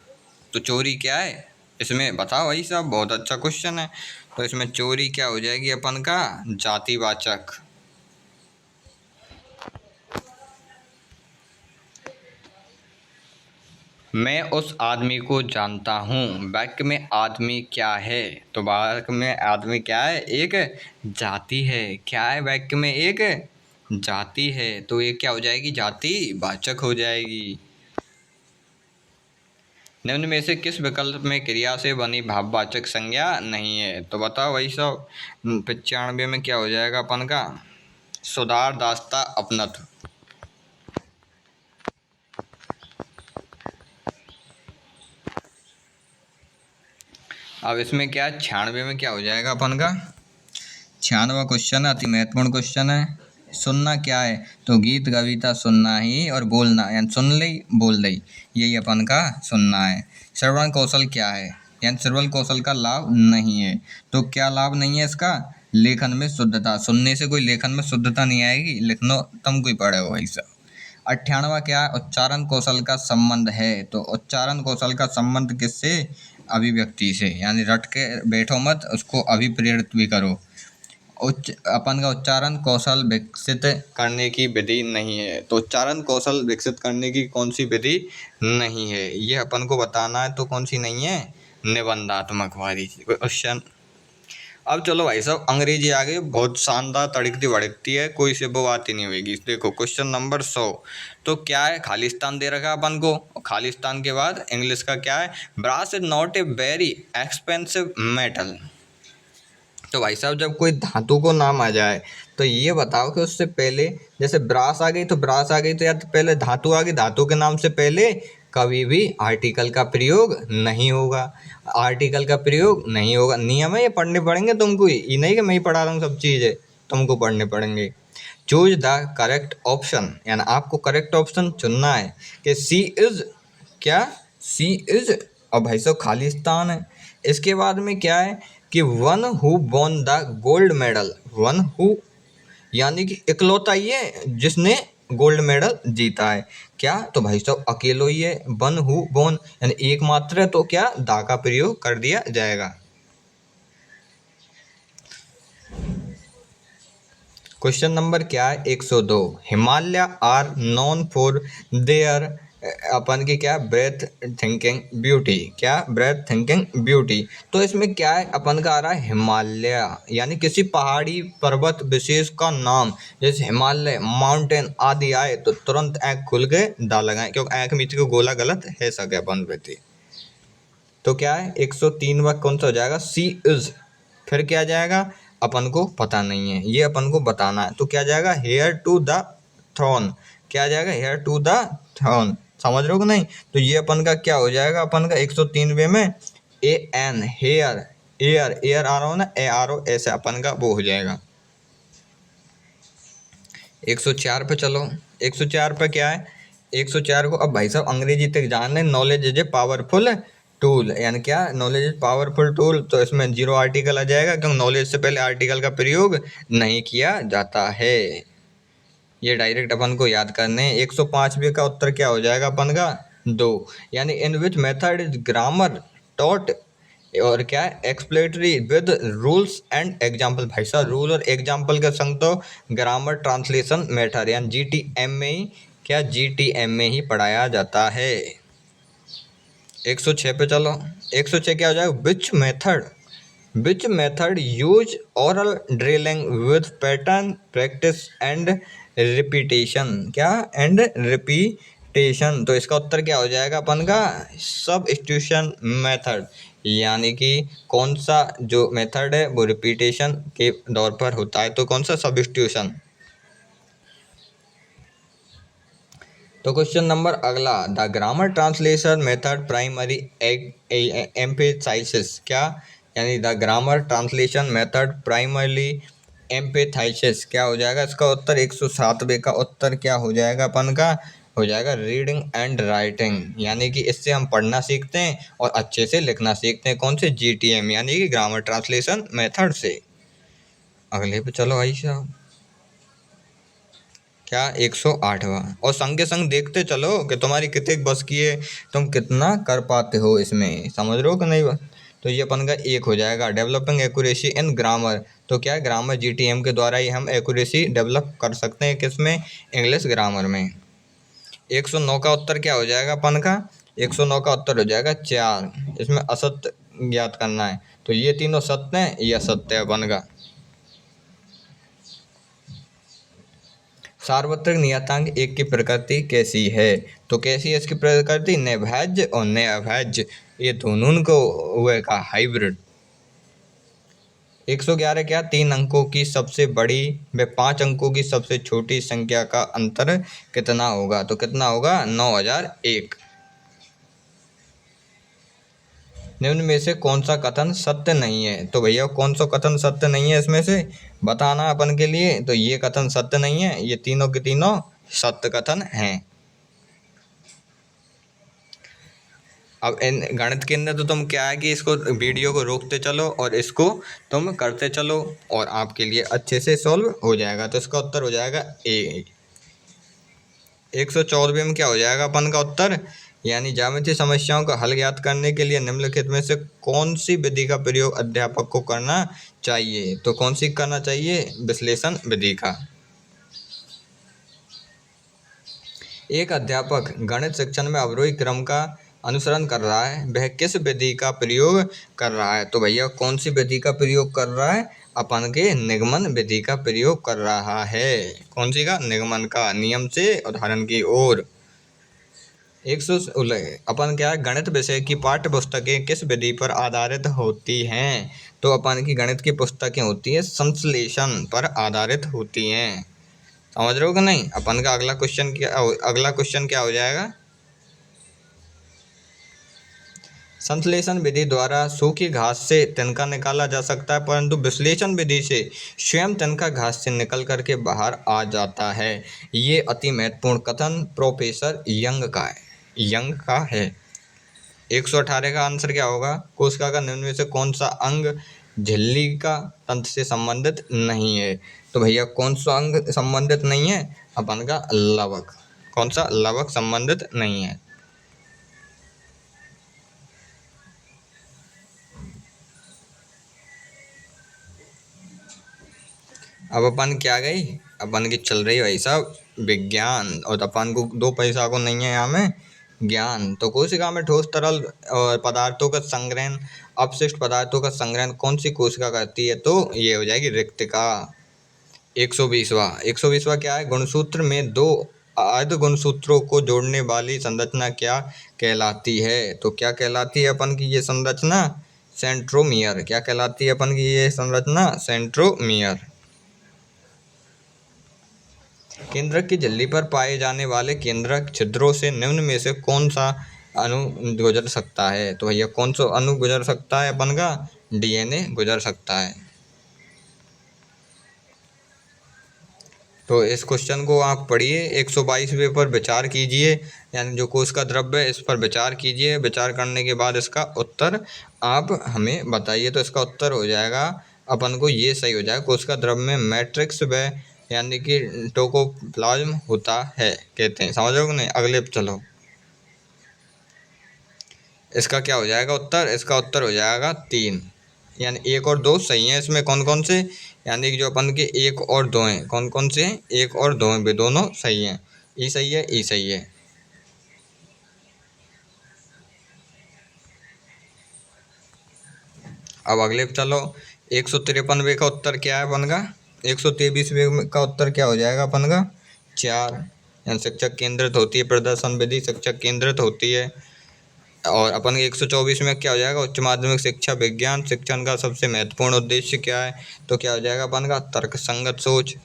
तो चोरी क्या है इसमें बताओ भाई साहब। बहुत अच्छा क्वेश्चन है। तो इसमें चोरी क्या हो जाएगी अपन का? जातिवाचक। मैं उस आदमी को जानता हूँ। वाक्य में आदमी क्या है? तो वाक्य में आदमी क्या है? एक जाति है। क्या है? वाक्य में एक जाति है। तो ये क्या हो जाएगी? जातिवाचक हो जाएगी। निम्न में से किस विकल्प में क्रिया से बनी भाववाचक संज्ञा नहीं है? तो बताओ भाई साहब। 95 में क्या हो जाएगा अपन का? सुधार, दास्ता, अपनत्व। अब इसमें क्या है? 96 में क्या हो जाएगा अपन का? 96वां क्वेश्चन है, अति महत्वपूर्ण क्वेश्चन है। सुनना क्या है? तो गीत, कविता सुनना ही और बोलना, यानी सुन ली बोल दी, यही अपन का सुनना है। श्रवण कौशल क्या है? यानी श्रवण कौशल का लाभ नहीं है। तो क्या लाभ नहीं है इसका? लेखन में शुद्धता। सुनने से कोई लेखन में शुद्धता नहीं आएगी, लिखना तुम कोई पढ़े हो ऐसा। 98वां क्या है? उच्चारण कौशल का संबंध है। तो उच्चारण कौशल का संबंध किससे? अभिव्यक्ति से, यानी रट के बैठो मत, उसको अभिप्रेरित भी करो। अपन का उच्चारण कौशल विकसित करने की विधि नहीं है। तो उच्चारण कौशल विकसित करने की कौन सी विधि नहीं है, ये अपन को बताना है। तो कौन सी नहीं है? निबंधात्मक वाली क्वेश्चन। अब चलो भाई साहब, अंग्रेजी आ गई, बहुत शानदार तड़कती भड़कती है, कोई से वो बात ही नहीं होगी। देखो क्वेश्चन नंबर 100। तो क्या है? खालिस्तान दे रखा है अपन को। खालिस्तान के बाद इंग्लिश का क्या है? Brass is not a very expensive metal. तो भाई साहब, जब कोई धातु को नाम आ जाए तो ये बताओ कि उससे पहले, जैसे ब्रास आ गई तो ब्रास आ गई, तो या तो पहले धातु आ गई, धातु के नाम से पहले कभी भी आर्टिकल का प्रयोग नहीं होगा। आर्टिकल का प्रयोग नहीं होगा, नियम है, ये पढ़ने पड़ेंगे तुमको। ये नहीं कि मैं ही पढ़ा रहा हूँ सब चीज़ें, तुमको पढ़ने पड़ेंगे। चूज द करेक्ट ऑप्शन, यानी आपको करेक्ट ऑप्शन चुनना है कि सी इज क्या? सी इज। और भाई साहब खालिस्तान है। इसके बाद में क्या है कि one who won the gold medal. One who यानी कि इकलौता ये जिसने गोल्ड मेडल जीता है। क्या? तो भाई साहब अकेलो ही है। वन हु वॉन यानी एकमात्र है, तो क्या दा का प्रयोग कर दिया जाएगा। क्वेश्चन नंबर क्या है? 102। Himalaya are known for their अपन की क्या? Breath thinking beauty. क्या? Breath thinking beauty. तो इसमें क्या है? अपन का आ रहा है हिमालय, यानी किसी पहाड़ी पर्वत विशेष का नाम, जैसे हिमालय, माउंटेन आदि आए तो तुरंत आँख खुल के दा लगाएं, क्योंकि आँख मीच को गोला गलत है सके अपन व्यक्ति। तो क्या है? 103वां कौन सा हो जाएगा? सी इज। फिर क्या जाएगा? अपन को पता नहीं है, ये अपन को बताना है। तो क्या जाएगा? Heir to the throne. क्या जाएगा? Heir to the throne. समझ रहे हो कि नहीं? तो ये अपन का क्या हो जाएगा? अपन का 103वें में A N, hair, air, air आ रहा हो ना, ए आर ओ, ऐसे अपन का वो हो जाएगा। 104 पे चलो। 104 पे क्या है? 104 को अब भाई साहब अंग्रेजी तक जान लें। Knowledge is a powerful tool, यानी क्या? Knowledge is powerful tool. तो इसमें जीरो आर्टिकल आ जाएगा, क्योंकि नॉलेज से पहले आर्टिकल का प्रयोग नहीं किया जाता है। ये डायरेक्ट अपन को याद करने हैं। 105वें का उत्तर क्या हो जाएगा अपन का? 2, यानी in which method is grammar taught, और क्या है? Explanatory with rules and example. भाई साहब रूल और एग्जाम्पल के संग तो ग्रामर ट्रांसलेशन मेथड यानी GTM में ही, क्या GTM में ही पढ़ाया जाता है। 106 पे चलो। 106 क्या हो जाएगा? Which method use oral drilling with pattern practice and repetition. क्या? And repetition. तो इसका उत्तर क्या हो जाएगा अपन का? सबस्टिट्यूशन मेथड, यानी कि कौन सा जो मेथड है वो रिपीटेशन के दौर पर होता है, तो कौन सा? सबस्टिट्यूशन। तो क्वेश्चन नंबर अगला, the grammar translation method primary emphasises. क्या? यानी the grammar translation method primarily emphasises. क्या हो जाएगा इसका उत्तर? 107वें का उत्तर क्या हो जाएगा अपन का? हो जाएगा रीडिंग एंड राइटिंग, यानी कि इससे हम पढ़ना सीखते हैं और अच्छे से लिखना सीखते हैं। कौन से? GTM, यानी कि ग्रामर ट्रांसलेशन मेथड से। अगले पे चलो भाई साहब। क्या? 108वां। और संग के संग देखते चलो कि तुम्हारी कितने बस की है, तुम कितना कर पाते हो इसमें। समझ रहे हो कि नहीं? तो ये अपन का 1 हो जाएगा, डेवलपिंग एक्यूरेसी इन ग्रामर। तो क्या है? ग्रामर GTM के द्वारा ही हम एक्यूरेसी डेवलप कर सकते हैं, किसमें? इंग्लिश ग्रामर में। 109 का उत्तर क्या हो जाएगा अपन का? 109 का उत्तर हो जाएगा 4। इसमें असत्य ज्ञात करना है। तो ये तीनों सत्य हैं, ये असत्य है अपन का। सार्वत्रिक नियतांक 1 की प्रकृति कैसी है? तो कैसी है इसकी प्रकृति? निर्भाज्य और अभाज्य, ये दोनों को हुए का हाइब्रिड। 111 क्या? 3 अंकों की सबसे बड़ी व 5 अंकों की सबसे छोटी संख्या का अंतर कितना होगा? तो कितना होगा? 9001। निम्न में से कौन सा कथन सत्य नहीं है? तो भैया कौन सा कथन सत्य नहीं है इसमें से बताना अपन के लिए। तो ये कथन सत्य नहीं है, ये तीनों के तीनों सत्य कथन हैं। अब इन गणित के अंदर तो तुम क्या है कि इसको वीडियो को रोकते चलो और इसको तुम करते चलो और आपके लिए अच्छे से सॉल्व हो जाएगा। तो इसका उत्तर हो जाएगा ए। 114 में क्या हो जाएगा अपन का उत्तर, यानी ज्यामितीय समस्याओं का हल ज्ञात करने के लिए निम्नलिखित में से कौन सी विधि का प्रयोग अध्यापक को करना चाहिए। तो कौन सी करना चाहिए, विश्लेषण विधि का। एक अध्यापक गणित शिक्षण में अवरोही क्रम का अनुसरण कर रहा है, वह किस विधि का प्रयोग कर रहा है। तो भैया कौन सी विधि का प्रयोग कर रहा है, अपन के निगमन विधि का प्रयोग कर रहा है। कौन सी का, निगमन का, नियम से उदाहरण की ओर। 116 अपन क्या है, गणित विषय की पाठ्य पुस्तकें किस विधि पर आधारित होती हैं। तो अपन की गणित की पुस्तकें होती है संश्लेषण पर आधारित होती हैं। समझ रहे हो कि नहीं। अपन का अगला क्वेश्चन क्या हो जाएगा, संश्लेषण विधि द्वारा सूखी घास से तिनका निकाला जा सकता है, परंतु विश्लेषण विधि से स्वयं तिनका घास से निकल करके बाहर आ जाता है। ये अति महत्वपूर्ण कथन प्रोफेसर यंग का है। 118 का आंसर क्या होगा, कोशिका का निम्न में से कौन सा अंग झिल्ली का तंत्र से संबंधित नहीं है। तो भैया कौन सा अंग संबंधित नहीं है, अपन का लवक। कौन सा, लवक संबंधित नहीं है। अब अपन क्या गई, अपन की चल रही है भाई साहब विज्ञान, और अपन को 2 पैसा को नहीं है यहाँ में ज्ञान। तो कोशिका में ठोस तरल और पदार्थों का संग्रहण, अपशिष्ट पदार्थों का संग्रहण कौन सी कोशिका करती है। तो ये हो जाएगी रिक्तिका। 120वां क्या है, गुणसूत्र में 2 अर्ध गुणसूत्रों को जोड़ने वाली संरचना क्या कहलाती है। तो क्या कहलाती है अपन की ये संरचना, सेंट्रोमियर। क्या कहलाती है अपन की ये संरचना, सेंट्रोमियर। केंद्रक की झिल्ली पर पाए जाने वाले केंद्रक छिद्रों से निम्न में से कौन सा अणु गुजर सकता है। तो भैया कौन सा अणु गुजर सकता है अपन का, डीएनए गुजर सकता है। तो इस क्वेश्चन को आप पढ़िए, 122वें पर विचार कीजिए, यानी जो कोश का द्रव्य है इस पर विचार कीजिए। विचार करने के बाद इसका उत्तर आप हमें बताइए। तो इसका उत्तर हो जाएगा अपन को ये सही हो जाएगा, कोश का द्रव्य में मैट्रिक्स व यानी कि टोकोप्लाज्म होता है कहते हैं। समझ रहे हो नहीं। अगले पे चलो, इसका क्या हो जाएगा उत्तर, इसका उत्तर हो जाएगा 3, यानी 1 और 2 सही हैं। इसमें कौन कौन से, यानी कि जो अपन के 1 और 2 हैं, कौन कौन से हैं, 1 और 2 हैं, वे दोनों सही हैं। ई सही है, ई सही है। अब अगले पे चलो, 153वें का उत्तर क्या है अपन का, 123वें का उत्तर क्या हो जाएगा अपन का, 4। यानी शिक्षक केंद्रित होती है प्रदर्शन विधि, शिक्षक केंद्रित होती है। और अपन 124 में क्या हो जाएगा, उच्च माध्यमिक शिक्षा विज्ञान शिक्षण का सबसे महत्वपूर्ण उद्देश्य क्या है। तो क्या हो जाएगा अपन का, तर्क संगत सोच।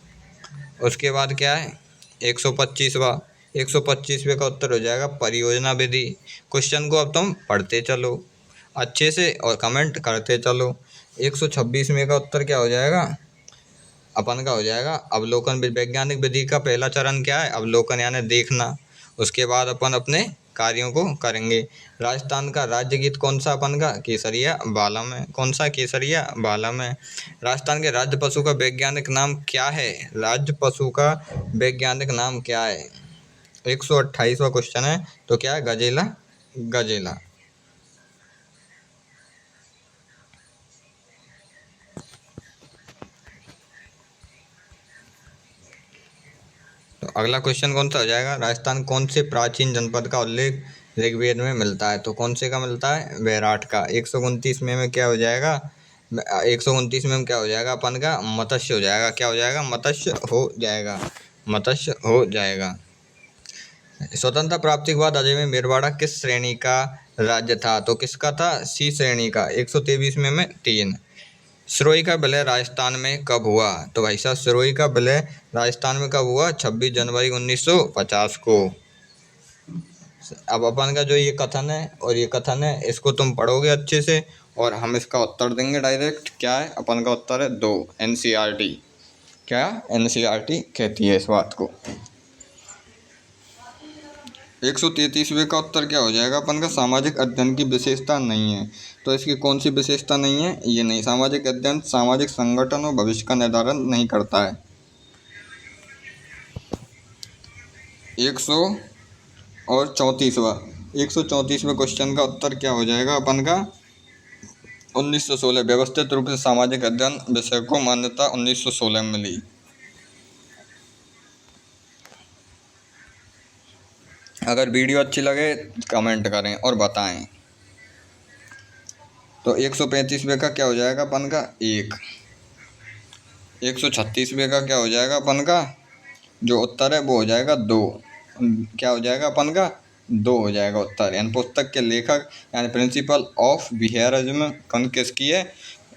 उसके बाद क्या है 125वें का उत्तर हो जाएगा परियोजना विधि। क्वेश्चन को अब तुम पढ़ते चलो अच्छे से और कमेंट करते चलो। 126वें का उत्तर क्या हो जाएगा, अपन का हो जाएगा अवलोकन। वैज्ञानिक विधि का पहला चरण क्या है, अवलोकन यानी देखना। उसके बाद अपन अपने कार्यों को करेंगे। राजस्थान का राज्य गीत कौन सा अपन का, केसरिया बालम है। कौन सा, केसरिया बालम है। राजस्थान के राज्य पशु का वैज्ञानिक नाम क्या है, राज्य पशु का वैज्ञानिक नाम क्या है। 128वां क्वेश्चन है, तो क्या है, गजेला। गजेला। तो अगला क्वेश्चन कौन सा हो जाएगा, राजस्थान कौन से प्राचीन जनपद का उल्लेख ऋग्वेद में मिलता है। तो कौन से का मिलता है, वैराट का। 129 में क्या हो जाएगा, 129 में क्या हो जाएगा अपन का, मत्स्य हो जाएगा। क्या हो जाएगा, मत्स्य हो जाएगा, मत्स्य हो जाएगा। स्वतंत्रता प्राप्ति के बाद अजय में मेरवाड़ा किस श्रेणी का राज्य था। तो किसका था, सी श्रेणी का। 123 में 3। सिरोही का विलय राजस्थान में कब हुआ। तो भाई साहब सिरोही का विलय राजस्थान में कब हुआ, 26 जनवरी 1950 को। अब अपन का जो ये कथन है और ये कथन है, इसको तुम पढ़ोगे अच्छे से और हम इसका उत्तर देंगे डायरेक्ट। क्या है अपन का उत्तर है 2, एनसीईआरटी। क्या एनसीईआरटी कहती है इस बात को। 133वें का उत्तर क्या हो जाएगा अपन का? सामाजिक अध्ययन की विशेषता नहीं है। तो इसकी कौन सी विशेषता नहीं है? ये नहीं, सामाजिक अध्ययन सामाजिक संगठन और भविष्य का निर्धारण नहीं करता है। 134वें क्वेश्चन का उत्तर क्या हो जाएगा अपन का? 1916 व्यवस्थित रूप से सामाजिक अध्ययन विषय को मान्यता 1916 में मिली। अगर वीडियो अच्छी लगे कमेंट करें और बताएं। तो 135वें का क्या हो जाएगा अपन का? 1। 136वें का क्या हो जाएगा अपन का? जो उत्तर है वो हो जाएगा 2। क्या हो जाएगा अपन का? 2 हो जाएगा उत्तर। यानी पुस्तक के लेखक यानी प्रिंसिपल ऑफ बिहेवियरिज्म कौन किसकी है?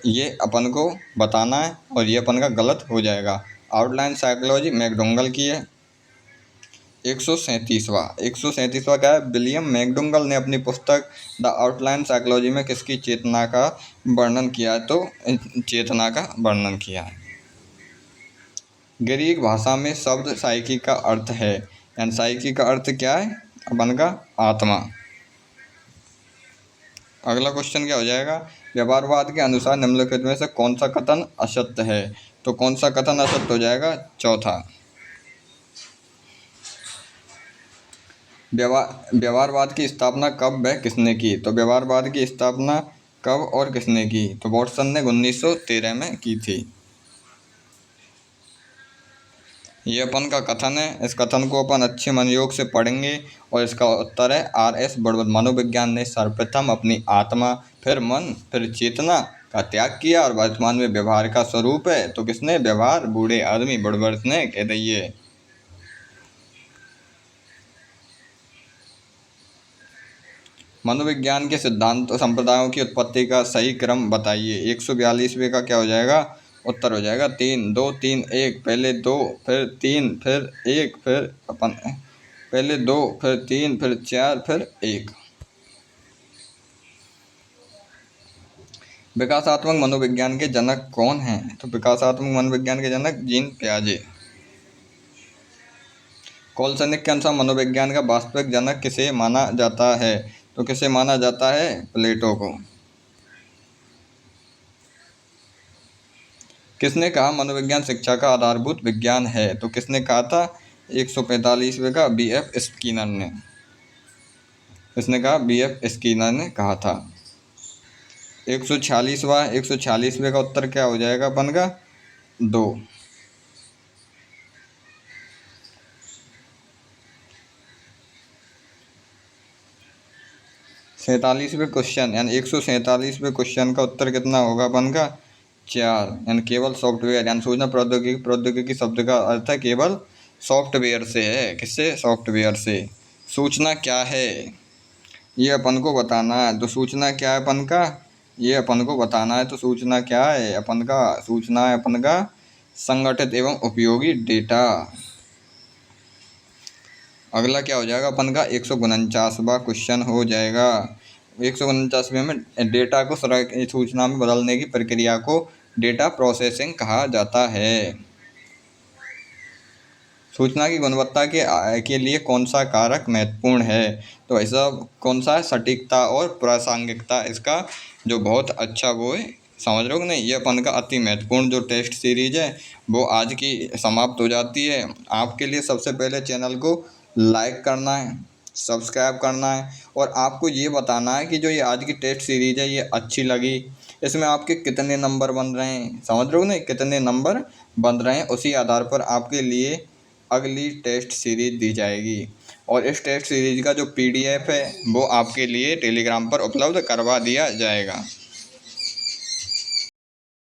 ये अपन को बताना है और ये अपन का गलत हो जाएगा। आउटलाइन साइकोलॉजी मैकडोंगल की है। 137वां क्या है? विलियम मैकडोंगल ने अपनी पुस्तक द आउटलाइन साइकोलॉजी में किसकी चेतना का वर्णन किया है? तो चेतना का वर्णन किया है। ग्रीक भाषा में शब्द साइकी का अर्थ है, यानी साइकी का अर्थ क्या है अपन का? आत्मा। अगला क्वेश्चन क्या हो जाएगा? व्यवहारवाद के अनुसार निम्नलिखित में से कौन सा कथन असत्य है? तो कौन सा कथन असत्य हो जाएगा? चौथा। व्यवहारवाद की स्थापना कब व किसने की? तो व्यवहारवाद की स्थापना कब और किसने की? तो वॉटसन ने 1913 में की थी। ये अपन का कथन है। इस कथन को अपन अच्छे मनयोग से पढ़ेंगे और इसका उत्तर है RS बड़वत। मनोविज्ञान ने सर्वप्रथम अपनी आत्मा, फिर मन, फिर चेतना का त्याग किया और वर्तमान में व्यवहार का स्वरूप है। तो किसने? व्यवहार बूढ़े आदमी बड़वर्थ ने कह दिए। मनोविज्ञान के सिद्धांत संप्रदायों की उत्पत्ति का सही क्रम बताइए। 142वें का क्या हो जाएगा? उत्तर हो जाएगा 3 2 3 1। पहले 2 फिर 3 फिर 1 फिर अपन पहले 2 फिर 3 फिर 4 फिर 1। विकासात्मक मनोविज्ञान के जनक कौन हैं? तो विकासात्मक मनोविज्ञान के जनक जीन पियाजे। कोलसनिक के अनुसार मनोविज्ञान का वास्तविक जनक किसे माना जाता है? तो किसे माना जाता है? प्लेटो को। किसने कहा मनोविज्ञान शिक्षा का आधारभूत विज्ञान है? तो किसने कहा था? 145वें का BF स्किनर ने। किसने कहा? BF स्किनर ने कहा था। 146वें का उत्तर क्या हो जाएगा अपन का? 2। 47वें क्वेश्चन यानी 147वें क्वेश्चन का उत्तर कितना होगा अपन का? 4। यानी केवल सॉफ्टवेयर यानी सूचना प्रौद्योगिकी शब्द का अर्थ है केवल सॉफ्टवेयर से है। किससे? सॉफ्टवेयर से। सूचना क्या है ये अपन को बताना है। तो सूचना क्या है अपन का? ये अपन को बताना है। तो सूचना क्या है अपन का? सूचना है अपन का संगठित एवं उपयोगी डेटा। अगला क्या हो जाएगा अपन का? 149वां क्वेश्चन हो जाएगा। 149वें में डेटा को सूचना में बदलने की प्रक्रिया को डेटा प्रोसेसिंग कहा जाता है। सूचना की गुणवत्ता के लिए कौन सा कारक महत्वपूर्ण है? तो ऐसा कौन सा है? सटीकता और प्रासंगिकता। इसका जो बहुत अच्छा वो है, समझ रहे हो कि नहीं? ये अपन का अति महत्वपूर्ण जो टेस्ट सीरीज है वो आज की समाप्त हो जाती है। आपके लिए सबसे पहले चैनल को लाइक करना है, सब्सक्राइब करना है और आपको ये बताना है कि जो ये आज की टेस्ट सीरीज है ये अच्छी लगी। इसमें आपके कितने नंबर बन रहे हैं, समझ रहे हो नहीं? कितने नंबर बन रहे हैं, उसी आधार पर आपके लिए अगली टेस्ट सीरीज दी जाएगी। और इस टेस्ट सीरीज का जो PDF है वो आपके लिए टेलीग्राम पर उपलब्ध करवा दिया जाएगा।